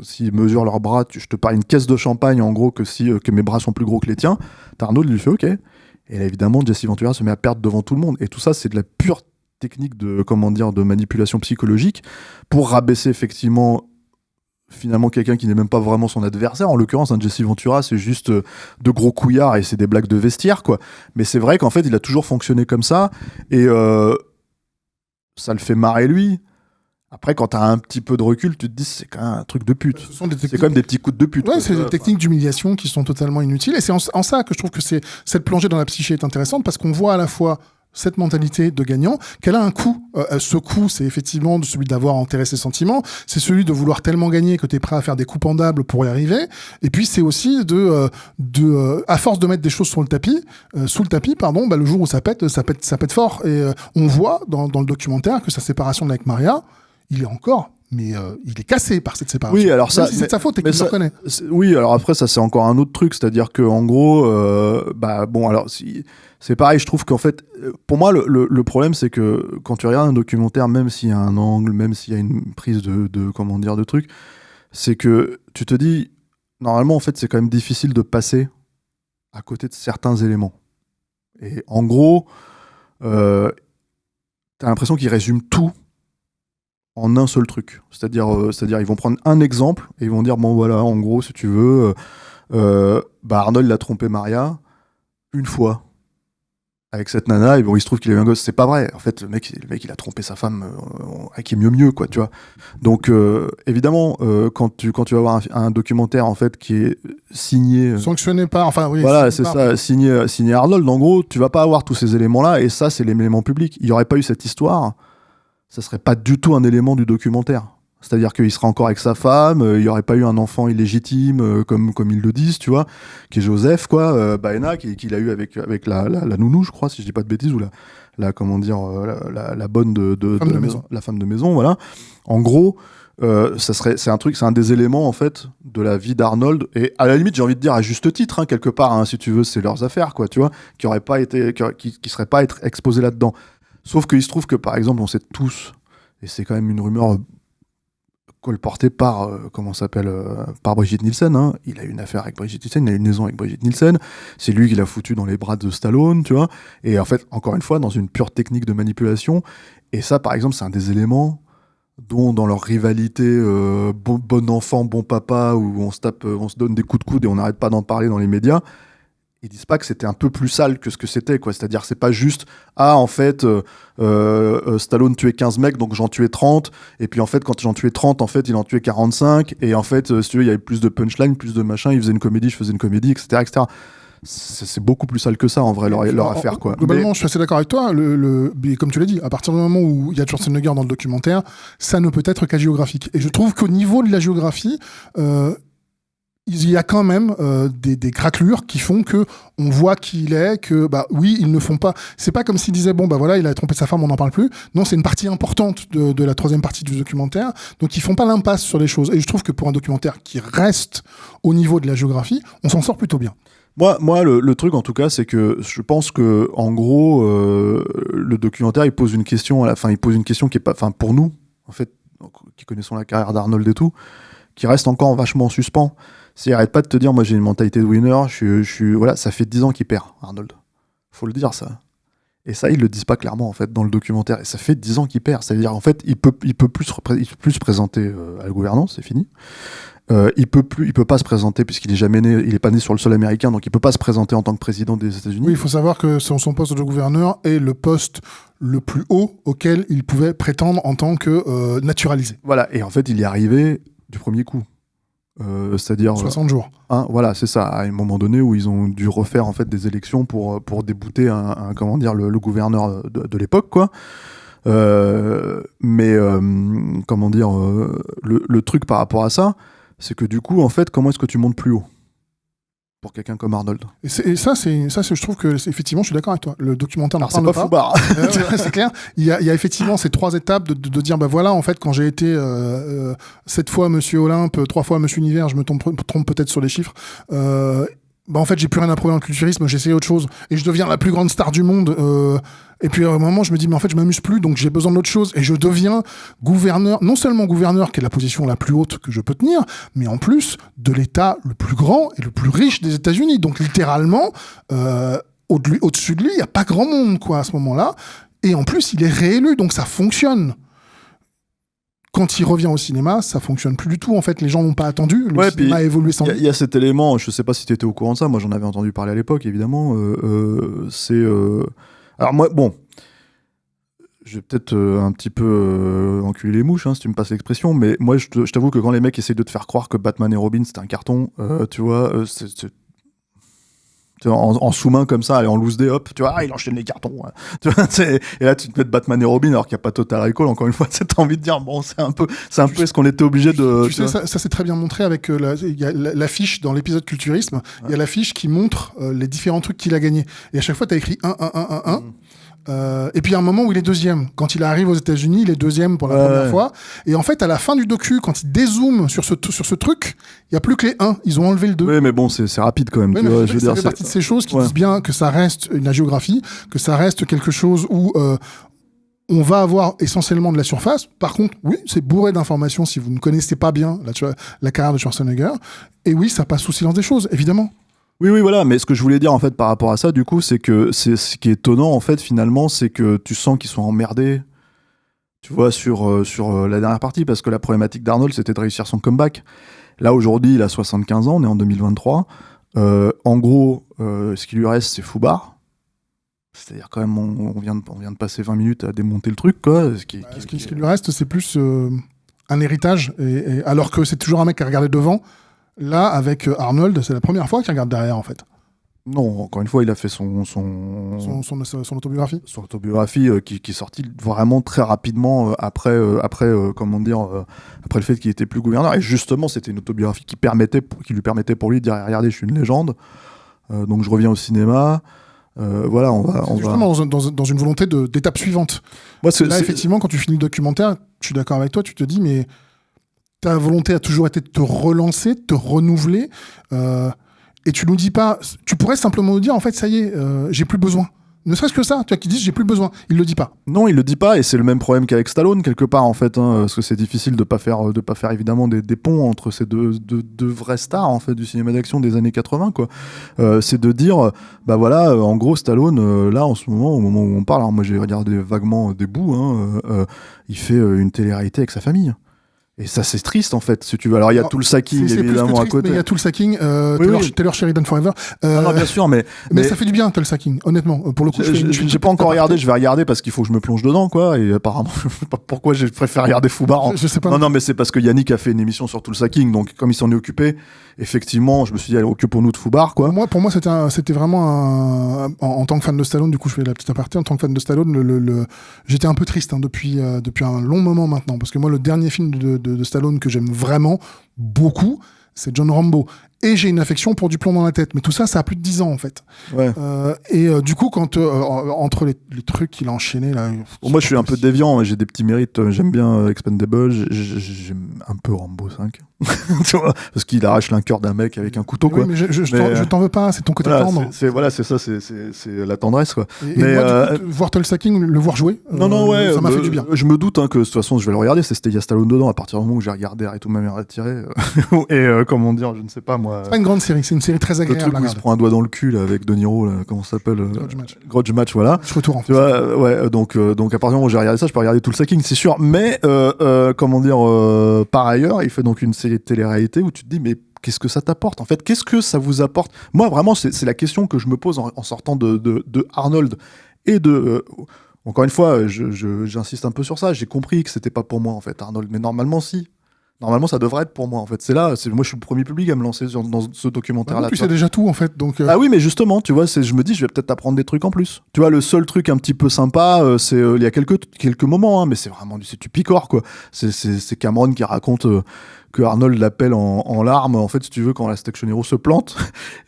s'ils mesurent leurs bras, je te parie une caisse de champagne en gros que mes bras sont plus gros que les tiens. Arnold lui fait ok. Et là évidemment Jesse Ventura se met à perdre devant tout le monde. Et tout ça c'est de la pure technique de manipulation psychologique pour rabaisser effectivement finalement quelqu'un qui n'est même pas vraiment son adversaire. En l'occurrence, Jesse Ventura, c'est juste de gros couillards et c'est des blagues de vestiaire, quoi. Mais c'est vrai qu'en fait, il a toujours fonctionné comme ça et ça le fait marrer lui. Après, quand t'as un petit peu de recul, tu te dis c'est quand même un truc de pute. C'est quand même des petits coups de pute. Ouais, c'est des techniques d'humiliation qui sont totalement inutiles. Et c'est en ça que je trouve que cette plongée dans la psyché est intéressante parce qu'on voit à la fois cette mentalité de gagnant, qu'elle a un coût. Ce coût, c'est effectivement celui d'avoir enterré ses sentiments, c'est celui de vouloir tellement gagner que tu es prêt à faire des coups pendables pour y arriver, et puis c'est aussi à force de mettre des choses sous le tapis, le jour où ça pète fort. Et on voit dans le documentaire que sa séparation avec Maria, il est encore... mais il est cassé par cette séparation. Oui, alors ça, même si c'est de sa faute et qu'il le reconnaît. Oui, alors après ça c'est encore un autre truc, c'est-à-dire que en gros, c'est pareil, je trouve qu'en fait, pour moi le problème c'est que quand tu regardes un documentaire, même s'il y a un angle, même s'il y a une prise de truc, c'est que tu te dis normalement en fait c'est quand même difficile de passer à côté de certains éléments. Et en gros, t'as l'impression qu'ils résument tout en un seul truc. C'est-à-dire, ils vont prendre un exemple et ils vont dire, bon voilà, en gros, si tu veux, Arnold l'a trompé Maria une fois avec cette nana, et bon, il se trouve qu'il a eu un gosse. C'est pas vrai. En fait, le mec il a trompé sa femme qui est mieux, quoi, tu vois. Donc, évidemment, quand tu vas voir un documentaire, en fait, qui est signé... sanctionné par... Enfin, oui. Voilà, c'est ça, signé Arnold, en gros, tu vas pas avoir tous ces éléments-là, et ça, c'est l'élément public. Il y aurait pas eu cette histoire... ça serait pas du tout un élément du documentaire. C'est-à-dire qu'il serait encore avec sa femme, il n'y aurait pas eu un enfant illégitime, comme ils le disent, tu vois, qui est Joseph, quoi, Baena, qu'il a eu avec la nounou, je crois, si je dis pas de bêtises, ou la bonne la femme de maison, voilà. En gros, c'est un des éléments, en fait, de la vie d'Arnold, et à la limite, j'ai envie de dire à juste titre, hein, quelque part, hein, si tu veux, c'est leurs affaires, quoi, tu vois, qui seraient pas être exposés là-dedans. Sauf qu'il se trouve que, par exemple, on sait tous, et c'est quand même une rumeur colportée par, par Brigitte Nielsen, hein. Il a eu une affaire avec Brigitte Nielsen, il a eu une liaison avec Brigitte Nielsen, c'est lui qui l'a foutu dans les bras de Stallone, tu vois. Et en fait, encore une fois, dans une pure technique de manipulation, et ça, par exemple, c'est un des éléments dont, dans leur rivalité bon enfant, bon papa, où on se donne des coups de coude et on n'arrête pas d'en parler dans les médias, ils disent pas que c'était un peu plus sale que ce que c'était, quoi. C'est-à-dire, c'est pas juste en fait, Stallone tuait 15 mecs, donc j'en tuais 30, et puis en fait, quand j'en tuais 30, en fait, il en tuait 45, et en fait, si tu veux, il y avait plus de punchline, plus de machin, il faisait une comédie, je faisais une comédie, etc., etc. C'est beaucoup plus sale que ça, en vrai, leur affaire, quoi. Globalement, je suis assez d'accord avec toi. Comme tu l'as dit, à partir du moment où il y a Schwarzenegger dans le documentaire, ça ne peut être qu'hagiographique. Et je trouve qu'au niveau de la géographie, il y a quand même des craquelures qui font que on voit qui il est, que oui, ils ne font pas. C'est pas comme s'ils disaient il a trompé sa femme, on n'en parle plus. Non, c'est une partie importante de la troisième partie du documentaire. Donc ils font pas l'impasse sur les choses. Et je trouve que pour un documentaire qui reste au niveau de la géographie, on s'en sort plutôt bien. Moi, le truc en tout cas, c'est que je pense que en gros, le documentaire il pose une question à la fin. Il pose une question qui est pas, pour nous en fait, qui connaissons la carrière d'Arnold et tout, qui reste encore vachement en suspens. C'est arrête pas de te dire, moi j'ai une mentalité de winner, voilà, ça fait 10 ans qu'il perd, Arnold. Faut le dire, ça. Et ça, ils le disent pas clairement, en fait, dans le documentaire. Et ça fait 10 ans qu'il perd. C'est-à-dire, en fait, il peut plus se présenter à la gouvernance, c'est fini. Il peut pas se présenter, puisqu'il est jamais né, il est pas né sur le sol américain, donc il peut pas se présenter en tant que président des États-Unis. Oui, il faut savoir que son poste de gouverneur est le poste le plus haut auquel il pouvait prétendre en tant que naturalisé. Voilà, et en fait, il y est arrivé du premier coup. C'est-à-dire 60 jours. Voilà, c'est ça, à un moment donné où ils ont dû refaire en fait des élections pour débouter le gouverneur de l'époque, quoi. Le truc par rapport à ça, c'est que du coup, en fait, comment est-ce que tu montes plus haut pour quelqu'un comme Arnold? Et ça, je trouve que effectivement, je suis d'accord avec toi. Le documentaire n'en parle pas. C'est pas Foubard. C'est clair. Il y a effectivement ces 3 étapes de dire, voilà, en fait, quand j'ai été 7 fois Monsieur Olympe, 3 fois Monsieur Univers, je me trompe peut-être sur les chiffres. bah en fait j'ai plus rien à prouver dans le culturisme, j'ai essayé autre chose et je deviens la plus grande star du monde et puis à un moment je me dis mais en fait je m'amuse plus donc j'ai besoin d'autre chose et je deviens gouverneur, non seulement gouverneur qui est la position la plus haute que je peux tenir, mais en plus de l'état le plus grand et le plus riche des États-Unis, donc littéralement au-dessus de lui il y a pas grand monde quoi à ce moment-là, et en plus il est réélu donc ça fonctionne. Quand il revient au cinéma, ça fonctionne plus du tout. En fait, les gens n'ont pas attendu. Le cinéma a évolué sans lui. Il y a cet élément, je sais pas si tu étais au courant de ça, moi j'en avais entendu parler à l'époque, évidemment. Alors moi, bon, je vais peut-être un petit peu enculer les mouches, hein, si tu me passes l'expression, mais moi je t'avoue que quand les mecs essayent de te faire croire que Batman et Robin c'était un carton, tu vois, en sous-main comme ça, allez, en loose day, hop, tu vois, il enchaîne les cartons. Ouais. Tu vois, et là, tu te mets de Batman et Robin alors qu'il n'y a pas Total Recall, encore une fois, t'as envie de dire, bon, c'est un peu, est-ce qu'on était obligé de. Tu sais, ça c'est très bien montré avec il y a l'affiche dans l'épisode Culturisme, il y a l'affiche qui montre les différents trucs qu'il a gagnés. Et à chaque fois, t'as écrit 1, 1, 1, 1, 1. Et puis il y a un moment où il est deuxième. Quand il arrive aux États-Unis, il est deuxième pour la première fois. Et en fait, à la fin du docu, quand il dézoome sur ce truc, il n'y a plus que les 1. Ils ont enlevé le 2. Oui, mais bon, c'est rapide quand même. Oui, tu vois, je veux dire, ça fait partie de ces choses qui disent bien que ça reste une géographie, que ça reste quelque chose où on va avoir essentiellement de la surface. Par contre, oui, c'est bourré d'informations si vous ne connaissez pas bien la carrière de Schwarzenegger. Et oui, ça passe sous silence des choses, évidemment. Oui, voilà, mais ce que je voulais dire en fait par rapport à ça, du coup, c'est que ce qui est étonnant en fait finalement, c'est que tu sens qu'ils sont emmerdés, tu vois, sur la dernière partie, parce que la problématique d'Arnold, c'était de réussir son comeback. Là aujourd'hui, il a 75 ans, on est en 2023. En gros, ce qui lui reste, c'est Foubar. C'est-à-dire quand même, on vient de passer 20 minutes à démonter le truc, quoi. Ce qui lui reste, c'est plus un héritage, et alors que c'est toujours un mec qui a regardé devant. Là, avec Arnold, c'est la première fois qu'il regarde derrière, en fait. Non, encore une fois, il a fait son autobiographie. Son autobiographie qui est sortie vraiment très rapidement après le fait qu'il était plus gouverneur. Et justement, c'était une autobiographie qui lui permettait pour lui de dire regardez, je suis une légende, donc je reviens au cinéma. Voilà, on va dans une volonté d'étape suivante. Là, effectivement, quand tu finis le documentaire, je suis d'accord avec toi, tu te dis mais ta volonté a toujours été de te relancer, de te renouveler, et tu nous dis pas, tu pourrais simplement nous dire en fait ça y est, j'ai plus besoin. Ne serait-ce que ça, tu vois, qui disent j'ai plus besoin. Il le dit pas. Non, il le dit pas, et c'est le même problème qu'avec Stallone quelque part en fait, hein, parce que c'est difficile de pas faire évidemment des ponts entre ces deux vraies stars en fait du cinéma d'action des années 80 quoi. C'est de dire bah voilà, en gros Stallone là en ce moment, au moment où on parle, alors moi j'ai regardé vaguement des bouts, il fait une télé-réalité avec sa famille. Et ça, c'est triste, en fait, si tu veux. Alors, il y a tout le sacking, évidemment, à côté. Il y a tout le sacking, Taylor Sheridan Forever. Non, bien sûr, mais ça fait du bien, le sacking, honnêtement. Pour le coup, j'ai pas encore regardé, je vais regarder parce qu'il faut que je me plonge dedans, quoi. Et apparemment, je sais pas pourquoi je préfère regarder Foubar. Je sais pas. Non, mais c'est parce que Yannick a fait une émission sur tout le sacking, donc comme il s'en est occupé, effectivement, je me suis dit, allez, occupons-nous de Foubar, quoi. Pour moi, c'était vraiment en tant que fan de Stallone, du coup, je fais la petite aparté, en tant que fan de Stallone, j'étais un peu triste, depuis un long moment maintenant, parce que moi, le dernier film de Stallone que j'aime vraiment beaucoup, c'est John Rambo. Et j'ai une affection pour du plomb dans la tête. Mais tout ça, ça a plus de 10 ans, en fait. Ouais. Du coup, quand entre les trucs qu'il a enchaînés, là... Moi, je suis un peu déviant, j'ai des petits mérites. J'aime bien Expendables, j'aime un peu Rambo 5. Tu vois, parce qu'il arrache l'un cœur d'un mec avec un couteau, quoi. Oui, mais je t'en veux pas, c'est ton côté tendre. C'est ça, c'est la tendresse, quoi. Et moi, du coup, voir Tull Sacking, le voir jouer, ça m'a fait du bien. Je me doute que de toute façon, je vais le regarder, c'était il y a Stallone dedans, à partir du moment où j'ai regardé Arrête tout ma mère retiré. Et comment dire, je ne sais pas, moi... C'est pas une grande série, c'est une série très agréable. Le truc où il se prend un doigt dans le cul là, avec De Niro, là, comment ça s'appelle Grudge Match, voilà. Je retourne en fait. Donc à partir du moment où j'ai regardé ça, je peux regarder tout le sacking, c'est sûr. Mais comment dire, par ailleurs, il fait donc une série de télé-réalité où tu te dis mais qu'est-ce que ça t'apporte en fait? Qu'est-ce que ça vous apporte? Moi vraiment, c'est la question que je me pose en sortant de Arnold et de encore une fois, j'insiste un peu sur ça. J'ai compris que c'était pas pour moi en fait Arnold, mais normalement si. Normalement, ça devrait être pour moi, en fait. Moi, je suis le premier public à me lancer dans ce documentaire-là. Tu sais déjà tout, en fait. Donc, Ah oui, mais justement, tu vois, je me dis, je vais peut-être apprendre des trucs en plus. Tu vois, le seul truc un petit peu sympa, c'est il y a quelques moments, hein, mais c'est vraiment c'est du picor, quoi. C'est Cameron qui raconte que Arnold l'appelle en larmes, en fait, si tu veux, quand la Station Hero se plante,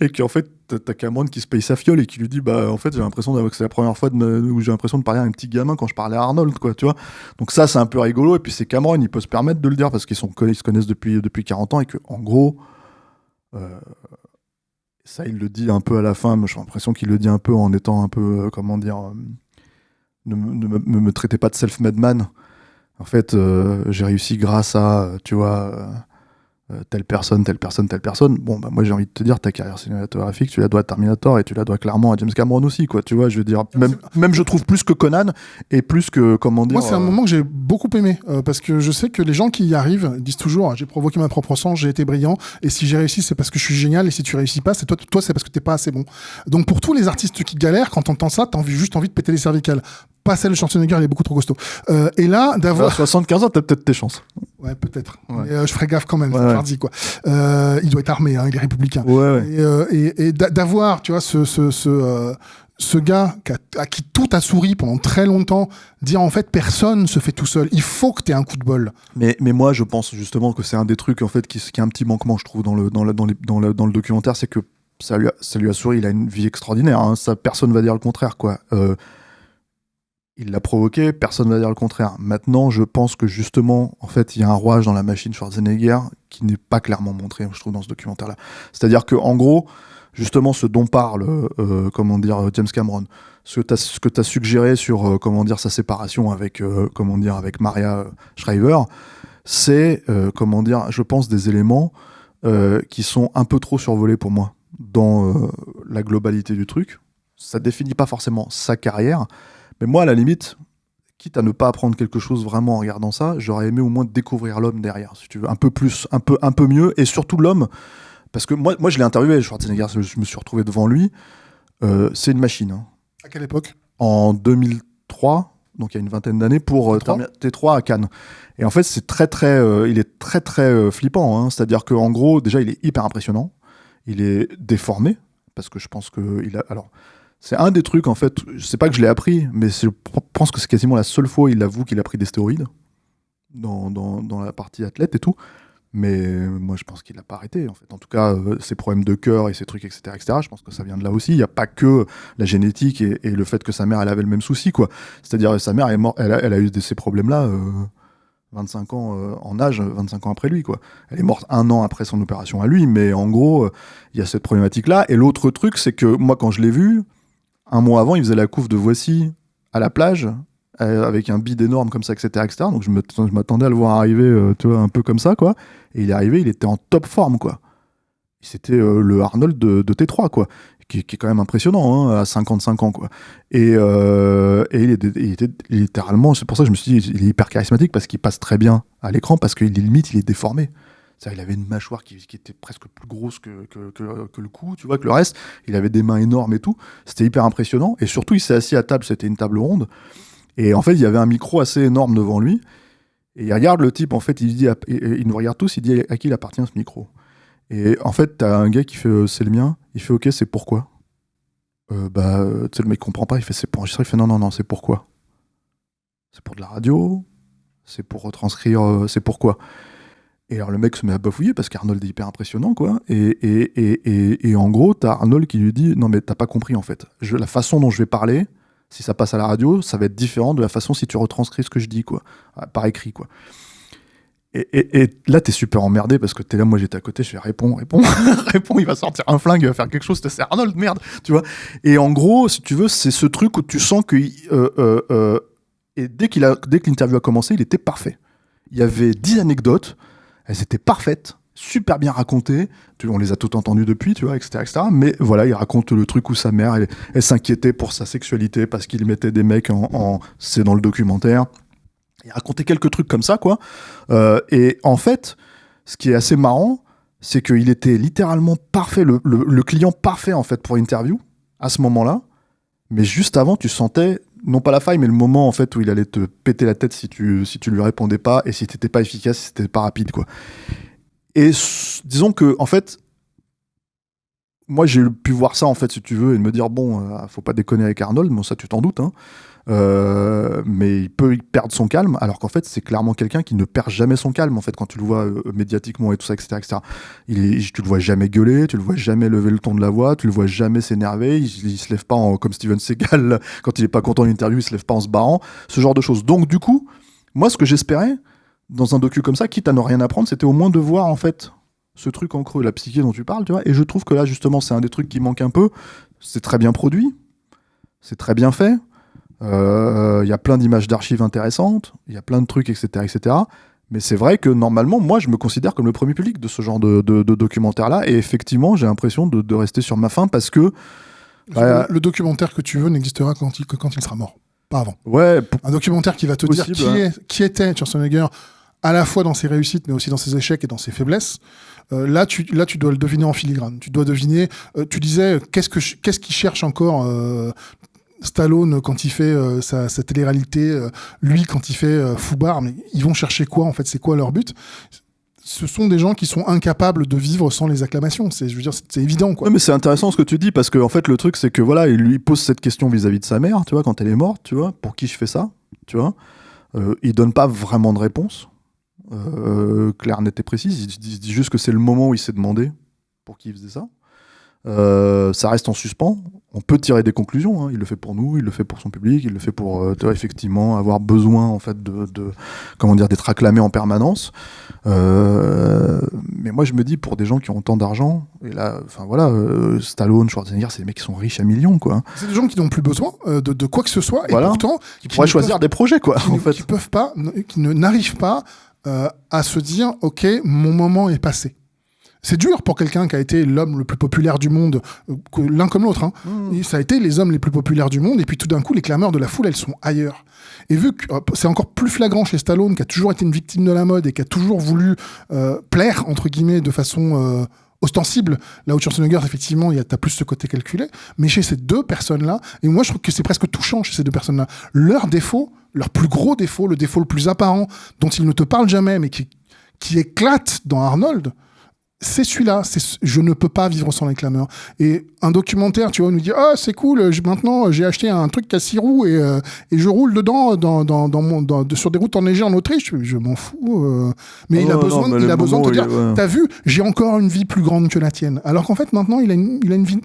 et qu'en fait, t'as Cameron qui se paye sa fiole et qui lui dit, bah, en fait, j'ai l'impression que c'est la première fois où j'ai l'impression de parler à un petit gamin quand je parlais à Arnold, quoi, tu vois. Donc ça, c'est un peu rigolo, et puis c'est Cameron, il peut se permettre de le dire parce qu'ils se connaissent depuis 40 ans, et que, en gros, Ça, il le dit un peu à la fin, mais j'ai l'impression qu'il le dit un peu en étant un peu, ne me traitez pas de self-made man. En fait, j'ai réussi grâce à, tu vois, telle personne. Bon, bah moi j'ai envie de te dire, ta carrière cinématographique, tu la dois à Terminator et tu la dois clairement à James Cameron aussi, quoi. Tu vois, je veux dire, même je trouve plus que Conan et plus que, comment dire. Moi, c'est un moment que j'ai beaucoup aimé parce que je sais que les gens qui y arrivent disent toujours, j'ai provoqué ma propre sang, j'ai été brillant, et si j'ai réussi, c'est parce que je suis génial, et si tu réussis pas, c'est toi, c'est parce que t'es pas assez bon. Donc pour tous les artistes qui galèrent, quand t'entends ça, t'as juste envie de péter les cervicales. Pas celle de Schwarzenegger, il est beaucoup trop costaud. Et là, d'avoir. 75 ans, t'as peut-être tes chances. Ouais, peut-être. Ouais. Mais je ferai gaffe quand même, ouais, c'est Hardy, quoi. Il doit être armé, hein, il est républicain. Ouais. Et d'avoir, tu vois, ce gars à qui tout a souri pendant très longtemps, dire en fait personne se fait tout seul. Il faut que tu aies un coup de bol. Mais moi, je pense justement que c'est un des trucs en fait qui est un petit manquement, je trouve, dans le documentaire, c'est que ça lui a souri. Il a une vie extraordinaire. Hein, ça, personne va dire le contraire, quoi. Il l'a provoqué, personne ne va dire le contraire. Maintenant, je pense que justement, en fait, il y a un rouage dans la machine Schwarzenegger qui n'est pas clairement montré, je trouve, dans ce documentaire-là. C'est-à-dire que, en gros, justement, ce dont parle, James Cameron, ce que t'as suggéré sur, sa séparation avec, avec Maria Shriver, c'est, je pense, des éléments qui sont un peu trop survolés pour moi dans la globalité du truc. Ça définit pas forcément sa carrière. Mais moi, à la limite, quitte à ne pas apprendre quelque chose vraiment en regardant ça, j'aurais aimé au moins découvrir l'homme derrière, si tu veux, un peu plus, un peu mieux, et surtout l'homme, parce que moi je l'ai interviewé, Schwarzenegger, je me suis retrouvé devant lui, c'est une machine. Hein. À quelle époque ? En 2003, donc il y a une vingtaine d'années, pour T3 à Cannes. Et en fait, c'est il est très très flippant, hein. C'est-à-dire qu'en gros, déjà, il est hyper impressionnant, il est déformé, parce que je pense qu'il a... Alors, c'est un des trucs, en fait, je sais pas que je l'ai appris, mais je pense que c'est quasiment la seule fois où il avoue qu'il a pris des stéroïdes dans la partie athlète et tout. Mais moi, je pense qu'il l'a pas arrêté, en fait. En tout cas, ses problèmes de cœur et ses trucs, etc., je pense que ça vient de là aussi. Il n'y a pas que la génétique et le fait que sa mère, elle avait le même souci, quoi. C'est-à-dire, sa mère, elle est morte, elle a eu ces problèmes-là 25 ans en âge, 25 ans après lui, quoi. Elle est morte 1 an après son opération à lui, mais en gros, il y a cette problématique-là. Et l'autre truc, c'est que moi, quand je l'ai vu, 1 mois avant, il faisait la couve de Voici à la plage, avec un bide énorme comme ça, etc. Donc je m'attendais à le voir arriver, tu vois, un peu comme ça, quoi. Et il est arrivé, il était en top forme, quoi. C'était le Arnold de T3, quoi, qui est quand même impressionnant, hein, à 55 ans, quoi. Et il était littéralement, c'est pour ça que je me suis dit, il est hyper charismatique, parce qu'il passe très bien à l'écran, parce qu'il est limite, il est déformé. C'est-à-dire, il avait une mâchoire qui était presque plus grosse que le cou, tu vois, que le reste. Il avait des mains énormes et tout. C'était hyper impressionnant. Et surtout, il s'est assis à table, c'était une table ronde. Et en fait, il y avait un micro assez énorme devant lui. Et il regarde le type, en fait, il nous regarde tous, il dit à qui il appartient ce micro. Et en fait, t'as un gars qui fait c'est le mien. Il fait ok, c'est pourquoi tu sais, le mec comprend pas, il fait c'est pour enregistrer. Il fait non, c'est pourquoi. C'est pour de la radio, c'est pour retranscrire, c'est pourquoi. Et alors le mec se met à bafouiller parce qu'Arnold est hyper impressionnant, quoi. Et en gros, t'as Arnold qui lui dit non mais t'as pas compris en fait. La façon dont je vais parler, si ça passe à la radio, ça va être différent de la façon si tu retranscris ce que je dis, quoi, par écrit, quoi. Et là t'es super emmerdé parce que t'es là, moi j'étais à côté, je fais réponds, il va sortir un flingue, il va faire quelque chose, c'est Arnold, merde, tu vois. Et en gros, si tu veux, c'est ce truc où tu sens que et dès que l'interview a commencé, il était parfait. Il y avait 10 anecdotes. Elles étaient parfaites, super bien racontées. On les a toutes entendues depuis, tu vois, etc. Mais voilà, il raconte le truc où sa mère, elle s'inquiétait pour sa sexualité parce qu'il mettait des mecs c'est dans le documentaire. Il racontait quelques trucs comme ça, quoi. Et en fait, ce qui est assez marrant, c'est qu'il était littéralement parfait, le client parfait, en fait, pour l'interview, à ce moment-là. Mais juste avant, tu sentais... non pas la faille, mais le moment en fait où il allait te péter la tête si tu lui répondais pas et si t'étais pas efficace, si t'étais pas rapide, quoi. Et disons que en fait, moi j'ai pu voir ça en fait, si tu veux, et me dire bon, faut pas déconner avec Arnold, bon ça tu t'en doutes, hein. Mais il peut perdre son calme, alors qu'en fait c'est clairement quelqu'un qui ne perd jamais son calme en fait quand tu le vois médiatiquement et tout ça, etc. Tu le vois jamais gueuler, tu le vois jamais lever le ton de la voix, tu le vois jamais s'énerver, il se lève pas comme Steven Seagal quand il est pas content d'une interview, il se lève pas en se barrant, ce genre de choses. Donc du coup, moi ce que j'espérais dans un docu comme ça, quitte à ne rien apprendre, c'était au moins de voir en fait ce truc en creux, la psyché dont tu parles, tu vois. Et je trouve que là, justement, c'est un des trucs qui manque un peu. C'est très bien produit, c'est très bien fait. Il y a plein d'images d'archives intéressantes, il y a plein de trucs, etc., etc. Mais c'est vrai que normalement, moi, je me considère comme le premier public de ce genre de documentaire-là. Et effectivement, j'ai l'impression de rester sur ma faim parce que... Le documentaire que tu veux n'existera que quand il sera mort, pas avant. Ouais, Un documentaire qui va te possible, dire qui était Schwarzenegger, à la fois dans ses réussites, mais aussi dans ses échecs et dans ses faiblesses. Là, tu dois le deviner en filigrane. Tu dois deviner... tu disais, qu'est-ce qu'il cherche encore Stallone quand il fait sa télé-réalité, lui quand il fait Foubard, mais ils vont chercher quoi en fait? C'est quoi leur but? Ce sont des gens qui sont incapables de vivre sans les acclamations. Je veux dire, c'est évident, quoi. Ouais, mais c'est intéressant ce que tu dis parce que en fait le truc c'est que voilà, il lui pose cette question vis-à-vis de sa mère, tu vois, quand elle est morte, tu vois, pour qui je fais ça, tu vois. Il donne pas vraiment de réponse claire, nette et précise. Il dit juste que c'est le moment où il s'est demandé pour qui il faisait ça. Ça reste en suspens. On peut tirer des conclusions. Hein. Il le fait pour nous, il le fait pour son public, il le fait pour effectivement avoir besoin en fait comment dire, d'être acclamé en permanence. Mais moi je me dis pour des gens qui ont tant d'argent, et là, enfin voilà, Stallone, Schwarzenegger, c'est des mecs qui sont riches à millions, quoi. C'est des gens qui n'ont plus besoin de quoi que ce soit, Voilà. et pourtant Qui pourraient choisir des projets, quoi. Qui peuvent pas, qui n'arrivent pas à se dire, ok, mon moment est passé. C'est dur pour quelqu'un qui a été l'homme le plus populaire du monde, l'un comme l'autre. Hein. Et ça a été les hommes les plus populaires du monde, et puis tout d'un coup, les clameurs de la foule, elles sont ailleurs. Et vu que c'est encore plus flagrant chez Stallone, qui a toujours été une victime de la mode et qui a toujours voulu plaire, entre guillemets, de façon ostensible, là où Schwarzenegger, effectivement, t'as plus ce côté calculé. Mais chez ces deux personnes-là, et moi je trouve que c'est presque touchant chez ces deux personnes-là, leur défaut, leur plus gros défaut, le défaut le plus apparent, dont ils ne te parlent jamais, mais qui éclate dans Arnold, c'est celui-là, je ne peux pas vivre sans les clameurs. Et un documentaire, tu vois, nous dit ah c'est cool, maintenant j'ai acheté un truc à 6 roues et je roule dedans sur des routes enneigées en Autriche. Je m'en fous. Mais il a besoin de te dire t'as vu, j'ai encore une vie plus grande que la tienne. Alors qu'en fait maintenant il a une vie.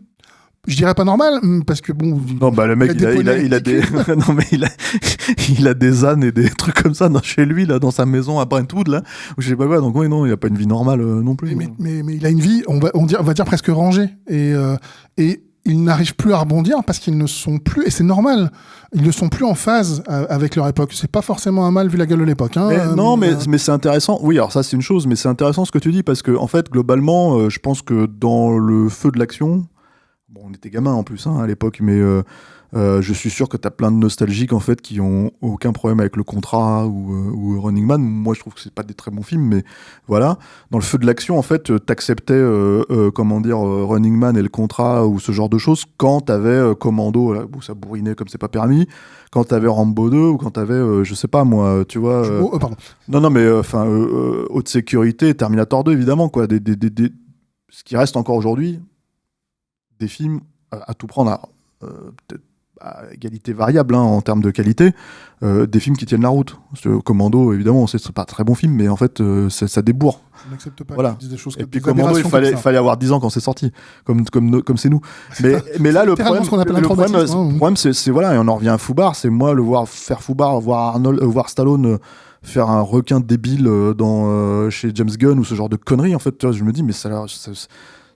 Je dirais pas normal parce que bon. Non bah le mec il a des non mais il a des ânes et des trucs comme ça chez lui là dans sa maison à Brentwood là ou je sais pas quoi, donc oui non il a pas une vie normale non plus. Mais il a une vie on va dire presque rangée et ils n'arrivent plus à rebondir parce qu'ils ne sont plus, et c'est normal, ils ne sont plus en phase avec leur époque. C'est pas forcément un mal vu la gueule de l'époque. Hein, mais c'est intéressant. Oui, alors ça c'est une chose, mais c'est intéressant ce que tu dis parce que en fait globalement, je pense que dans le feu de l'action. Bon, on était gamins en plus à l'époque, mais je suis sûr que tu as plein de nostalgiques en fait qui ont aucun problème avec le Contrat ou Running Man. Moi, je trouve que c'est pas des très bons films, mais voilà. Dans le feu de l'action, en fait, t'acceptais Running Man et le Contrat ou ce genre de choses quand t'avais Commando là, où ça bourrinait comme c'est pas permis, quand t'avais Rambo 2 ou quand t'avais je sais pas moi, tu vois. Pardon. Non, mais Haute Sécurité, Terminator 2 évidemment quoi. Ce qui reste encore aujourd'hui. Des films à tout prendre peut-être à égalité variable en termes de qualité, des films qui tiennent la route. Commando, évidemment, on sait que c'est pas un très bon film, mais en fait, ça débourre. Je n'accepte pas voilà. qu'ils disent des choses et puis Commando, il fallait avoir 10 ans quand c'est sorti, comme c'est nous. Mais là, le problème, c'est voilà, et on en revient à Foubard, c'est moi le voir faire Foubard, voir Stallone faire un requin débile chez James Gunn ou ce genre de conneries, en fait, tu vois, je me dis, mais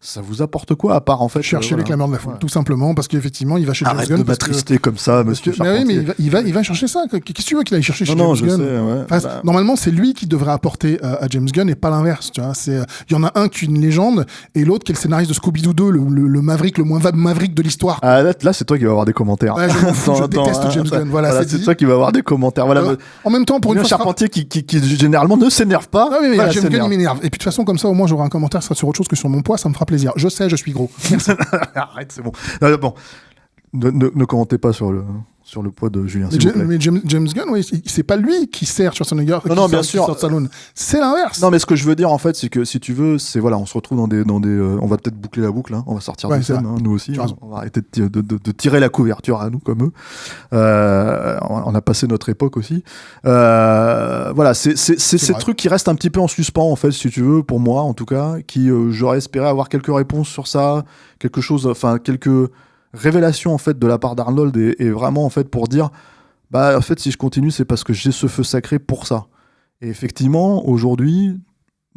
ça vous apporte quoi à part en fait chercher les clameurs de la foule, tout simplement parce qu'effectivement il va chez James Gunn. Arrête de m'attrister comme ça, monsieur Charpentier. Mais il va chercher ça. Qu'est-ce que tu veux qu'il aille chercher chez James Gunn? Sais, ouais. Normalement c'est lui qui devrait apporter à James Gunn et pas l'inverse. Tu vois, il y en a un qui est une légende et l'autre qui est le scénariste de Scooby-Doo 2, le Maverick, le moins Maverick de l'histoire. Ah là c'est toi qui vas avoir des commentaires. Ouais, je déteste James Gunn. Voilà, c'est toi qui vas avoir des commentaires. Voilà. En même temps pour une fois Charpentier qui généralement ne s'énerve pas. Non mais James Gunn il m'énerve. Et puis de toute façon comme ça au moins j'aurai un commentaire sur autre chose que sur mon poids, ça me fera plaisir. Je sais, je suis gros. Arrête, c'est bon. Bon, ne commentez pas sur le poids de Julien. Mais James Gunn, oui, c'est pas lui qui sert Schwarzenegger. Non, bien sûr. Stallone. C'est l'inverse. Non, mais ce que je veux dire en fait, c'est que si tu veux, c'est voilà, on se retrouve dans des, on va peut-être boucler la boucle. Hein, on va sortir de scène, nous aussi. On va arrêter de tirer la couverture à nous comme eux. On a passé notre époque aussi. Voilà, c'est ces trucs qui restent un petit peu en suspens en fait, si tu veux, pour moi en tout cas, qui j'aurais espéré avoir quelques réponses sur ça, quelques révélation en fait de la part d'Arnold et vraiment en fait pour dire bah en fait si je continue c'est parce que j'ai ce feu sacré pour ça. Et effectivement aujourd'hui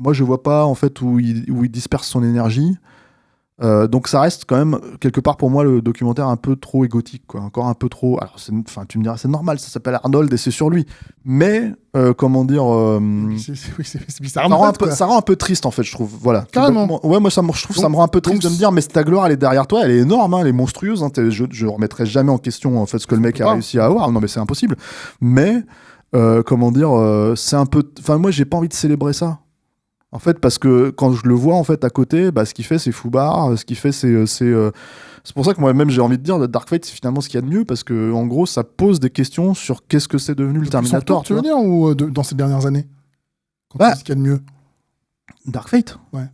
moi je vois pas en fait où il disperse son énergie. Donc ça reste quand même quelque part pour moi le documentaire un peu trop égotique, quoi. Encore un peu trop. Alors tu me diras c'est normal, ça s'appelle Arnold et c'est sur lui. Mais comment dire, c'est Arnold, ça rend un peu triste en fait, je trouve. Voilà. Carrément. Ouais, moi je trouve ça me rend un peu triste de me dire mais ta gloire elle est derrière toi, elle est énorme, hein, elle est monstrueuse. Hein, je remettrai jamais en question en fait ce que le mec a réussi à avoir. Non mais c'est impossible. Mais comment dire, c'est un peu. Enfin moi j'ai pas envie de célébrer ça. En fait, parce que quand je le vois en fait à côté, ce qu'il fait c'est Foubard, ce qu'il fait c'est pour ça que moi-même j'ai envie de dire Dark Fate c'est finalement ce qu'il y a de mieux parce que en gros ça pose des questions sur qu'est-ce que c'est devenu le Terminator. Tu veux dire ou dans ces dernières années quand ce qu'il y a de mieux. Dark Fate. Ouais.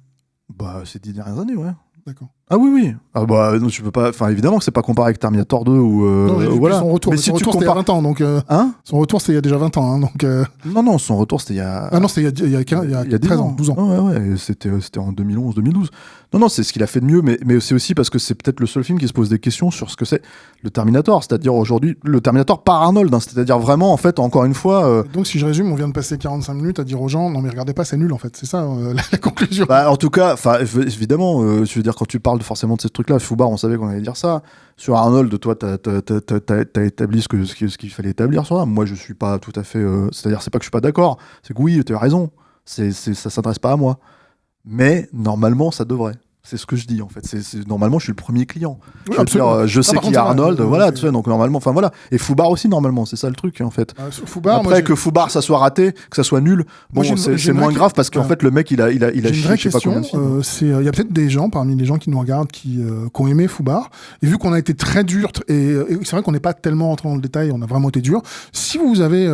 Bah ces 10 dernières années ouais. D'accord. Ah oui. Ah bah non, tu peux pas. Enfin évidemment que c'est pas comparé avec Terminator 2 ou. Non, j'ai voilà. son retour. Mais Mais si son tu retour c'était il y a compares. 20 ans donc. Hein Son retour c'était il y a déjà 20 ans hein, donc. Non, son retour c'était il y a. Ah non, c'était il y a 13 ans, 12 ans. Ouais, c'était en 2011-2012. Non, c'est ce qu'il a fait de mieux, mais c'est aussi parce que c'est peut-être le seul film qui se pose des questions sur ce que c'est le Terminator, c'est-à-dire aujourd'hui le Terminator par Arnold, hein, c'est-à-dire vraiment en fait encore une fois. Donc si je résume, on vient de passer 45 minutes à dire aux gens non mais regardez pas, c'est nul en fait, c'est ça la conclusion. Bah, en tout cas, évidemment, je veux dire quand tu parles forcément de ces trucs-là, Foubard, on savait qu'on allait dire ça. Sur Arnold, toi, t'as établi ce qu'il fallait établir sur ça. Moi, je suis pas tout à fait. C'est-à-dire, c'est pas que je suis pas d'accord. C'est que oui, tu as raison. Ça s'adresse pas à moi. Mais normalement, ça devrait. C'est ce que je dis en fait. Normalement, je suis le premier client. Oui, Je sais qu'il y a Arnold, voilà, tu sais, donc normalement, enfin voilà. Et Foubard aussi, normalement, c'est ça le truc en fait. Foubard, après que Foubard, ça soit raté, que ça soit nul, bon, c'est moins grave parce qu'en fait, le mec, il a chié, je sais pas combien de films. Il y a peut-être des gens parmi les gens qui nous regardent qui ont aimé Foubard. Et vu qu'on a été très dur, et c'est vrai qu'on n'est pas tellement rentré dans le détail, on a vraiment été dur. Si vous avez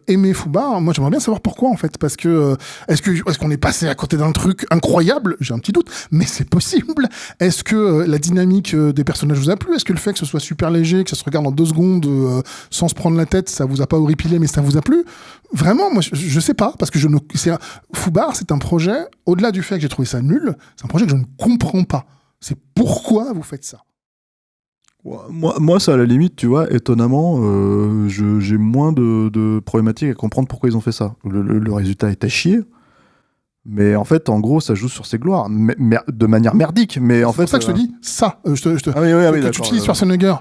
aimé Foubard, moi j'aimerais bien savoir pourquoi en fait, parce que est-ce qu'on est passé à côté d'un truc incroyable? J'ai un petit doute, mais c'est possible. Est-ce que la dynamique des personnages vous a plu? Est-ce que le fait que ce soit super léger, que ça se regarde en 2 secondes sans se prendre la tête, ça vous a pas horripilé, mais ça vous a plu? Vraiment, moi je sais pas, parce que Foubard, c'est un projet, au-delà du fait que j'ai trouvé ça nul, c'est un projet que je ne comprends pas. C'est pourquoi vous faites ça? Moi, ça à la limite, tu vois, étonnamment, j'ai moins de problématiques à comprendre pourquoi ils ont fait ça. Le résultat est à chier. Mais en fait, en gros, ça joue sur ses gloires, de manière merdique. Mais en fait, c'est pour ça que je te dis ça. Ah oui, que tu utilises Schwarzenegger.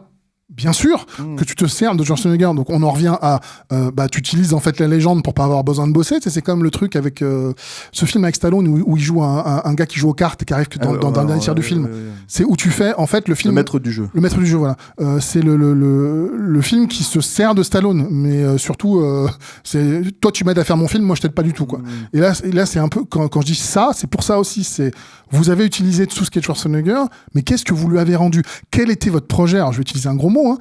Bien sûr que tu te sers de Schwarzenegger. Donc on en revient à tu utilises en fait la légende pour pas avoir besoin de bosser. C'est comme le truc avec ce film avec Stallone où il joue un gars qui joue aux cartes et qui arrive que dans le dernier tiers du film. C'est où tu fais en fait le film. Le maître du jeu. Le maître du jeu, voilà. C'est le film qui se sert de Stallone, mais surtout c'est toi tu m'aides à faire mon film, moi je t'aide pas du tout quoi. Et là c'est un peu quand je dis ça, c'est pour ça aussi. C'est vous avez utilisé tout ce qui est Schwarzenegger, mais qu'est-ce que vous lui avez rendu? Quel était votre projet? Alors je vais utiliser un gros mot, hein,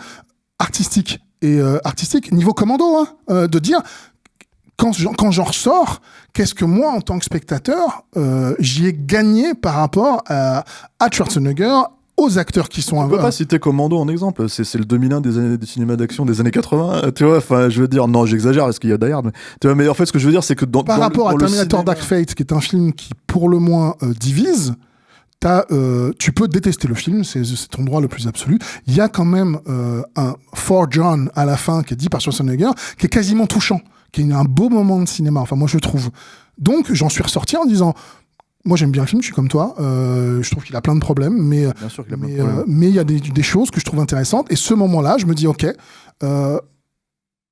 artistique. Et artistique, niveau commando, hein, de dire, quand j'en ressors, qu'est-ce que moi, en tant que spectateur, j'y ai gagné par rapport à Schwarzenegger, aux acteurs qui sont... On peut pas citer Commando en exemple, c'est le 2001 des cinémas d'action des années 80, tu vois, enfin je veux dire, non j'exagère parce qu'il y a Die Hard, mais en fait ce que je veux dire c'est que par rapport à Terminator Dark Fate, qui est un film qui pour le moins divise, tu peux détester le film, c'est ton droit le plus absolu. Il y a quand même un For John à la fin qui est dit par Schwarzenegger, qui est quasiment touchant, qui est un beau moment de cinéma, enfin moi je trouve. Donc j'en suis ressorti en disant... Moi, j'aime bien le film, je suis comme toi. Je trouve qu'il a plein de problèmes, mais il y a des choses que je trouve intéressantes. Et ce moment-là, je me dis, OK,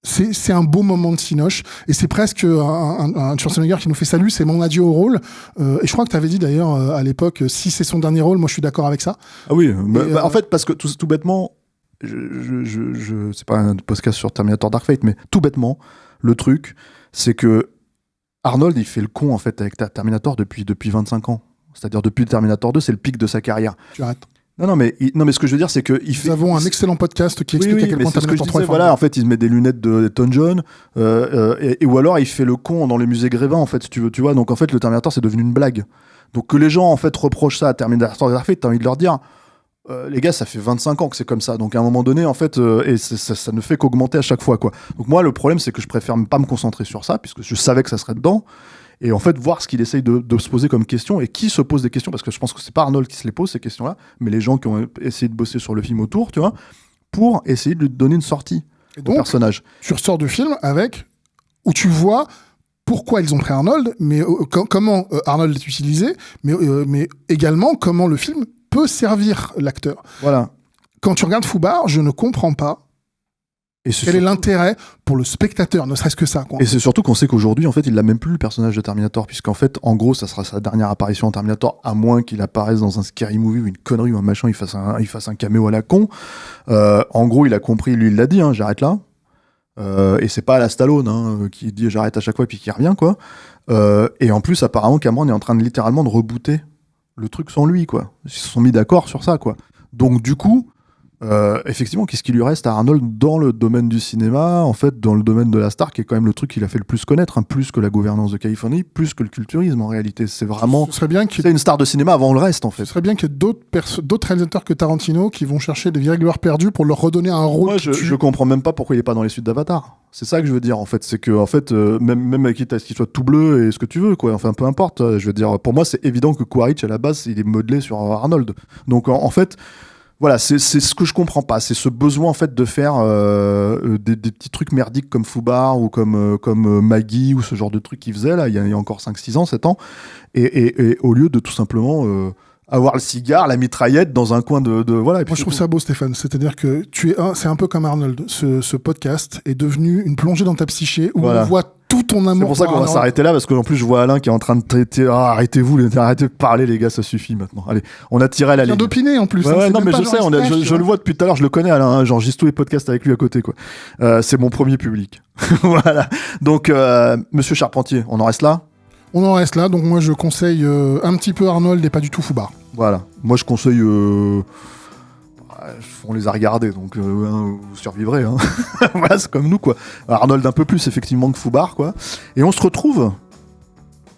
c'est un beau moment de cinoche. Et c'est presque un Schwarzenegger qui nous fait salut, c'est mon adieu au rôle. Et je crois que tu avais dit d'ailleurs à l'époque, si c'est son dernier rôle, moi je suis d'accord avec ça. Ah oui, en fait, parce que tout bêtement, c'est pas un podcast sur Terminator Dark Fate, mais tout bêtement, le truc, c'est que Arnold, il fait le con en fait avec Terminator depuis 25 ans. C'est-à-dire depuis Terminator 2, c'est le pic de sa carrière. Tu arrêtes. Non, mais ce que je veux dire, c'est que Nous avons un excellent podcast qui explique à quel point Terminator 3 est voilà, en fait, il se met des lunettes de Elton John, ou alors il fait le con dans les musées Grévin, en fait, si tu veux, tu vois. Donc en fait, le Terminator, c'est devenu une blague. Donc que les gens en fait reprochent ça à Terminator Dark Fate, t'as envie de leur dire. Les gars, ça fait 25 ans que c'est comme ça. Donc à un moment donné, en fait, et ça ne fait qu'augmenter à chaque fois, quoi. Donc moi, le problème, c'est que je préfère pas me concentrer sur ça, puisque je savais que ça serait dedans. Et en fait, voir ce qu'il essaye de se poser comme question et qui se pose des questions, parce que je pense que c'est pas Arnold qui se les pose, ces questions-là, mais les gens qui ont essayé de bosser sur le film autour, tu vois, pour essayer de lui donner une sortie au personnage. Tu ressors du film où tu vois pourquoi ils ont pris Arnold, mais comment Arnold est utilisé, mais également comment le film peut servir l'acteur. Voilà. Quand tu regardes Foubar, je ne comprends pas quel est l'intérêt pour le spectateur, ne serait-ce que ça, quoi. Et c'est surtout qu'on sait qu'aujourd'hui, en fait, il n'a même plus le personnage de Terminator, puisqu'en fait, en gros, ça sera sa dernière apparition en Terminator, à moins qu'il apparaisse dans un scary movie ou une connerie ou un machin, il fasse un caméo à la con. En gros, il a compris, lui, il l'a dit, j'arrête là. Et c'est pas à la Stallone qui dit j'arrête à chaque fois puis qui revient, quoi. Et en plus, apparemment, Cameron est en train de littéralement de rebooter le truc sans lui, quoi. Ils se sont mis d'accord sur ça, quoi. Donc, du coup, effectivement, qu'est-ce qui lui reste à Arnold dans le domaine du cinéma, en fait, dans le domaine de la star, qui est quand même le truc qu'il a fait le plus connaître, plus que la gouvernance de Californie, plus que le culturisme, en réalité. C'est vraiment... C'est une star de cinéma avant le reste, en fait. Ce serait bien qu'il y ait d'autres réalisateurs que Tarantino qui vont chercher des vieilles gloires perdues pour leur redonner un rôle. Moi, je comprends même pas pourquoi il est pas dans les suites d'Avatar. C'est ça que je veux dire, en fait. C'est que, en fait, même quitte à ce qu'il soit tout bleu et ce que tu veux, quoi. Enfin, peu importe. Je veux dire, pour moi, c'est évident que Quaritch, à la base, il est modelé sur Arnold. Donc, en fait... Voilà, c'est ce que je comprends pas, c'est ce besoin en fait de faire des petits trucs merdiques comme Foubar ou comme Maggie ou ce genre de trucs qu'il faisait là, il y a encore 5-6 ans, 7 ans, et au lieu de tout simplement avoir le cigare, la mitraillette dans un coin de voilà. Et puis moi je trouve ça beau, Stéphane, c'est-à-dire que c'est un peu comme Arnold, ce podcast est devenu une plongée dans ta psyché où on voit tout ton amour. C'est pour ça qu'on va s'arrêter là, parce que en plus je vois Alain qui est en train de traiter. Arrêtez-vous, arrêtez de parler les gars, ça suffit maintenant. Allez, on a tiré la ligne. D'opiner en plus. Ouais, non mais je sais, je le vois depuis tout à l'heure, je le connais Alain, j'enregistre tous les podcasts avec lui à côté, quoi. C'est mon premier public. Voilà. Donc Monsieur Charpentier, on en reste là. On en reste là, donc moi je conseille un petit peu Arnold et pas du tout Foubar. Voilà. Moi je conseille. On les a regardés, donc vous survivrez. Hein. Voilà, c'est comme nous, quoi. Arnold un peu plus, effectivement, que Foubar, quoi. Et on se retrouve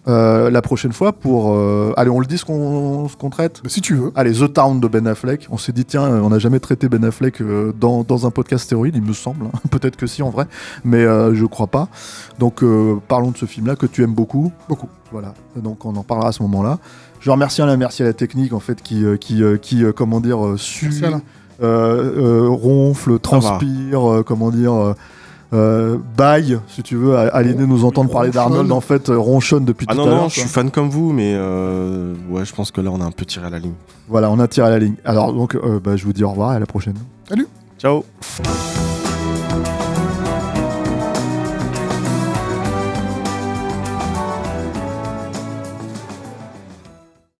la prochaine fois pour... Allez, on le dit ce qu'on traite ? Si tu veux. Allez, The Town de Ben Affleck. On s'est dit, tiens, on n'a jamais traité Ben Affleck dans un podcast stéroïde, il me semble. Hein. Peut-être que si, en vrai, mais je crois pas. Donc, parlons de ce film-là que tu aimes beaucoup. Beaucoup. Voilà. Donc, on en parlera à ce moment-là. Je remercie Alain, merci à la technique, en fait, qui comment dire, ronfle, transpire, comment dire... baille, si tu veux, allez nous entendre parler d'Arnold, en fait, ronchonne depuis tout à l'heure. Non, je suis fan comme vous, mais ouais, je pense que là, on a un peu tiré à la ligne. Voilà, on a tiré à la ligne. Alors, donc, je vous dis au revoir et à la prochaine. Salut. Ciao.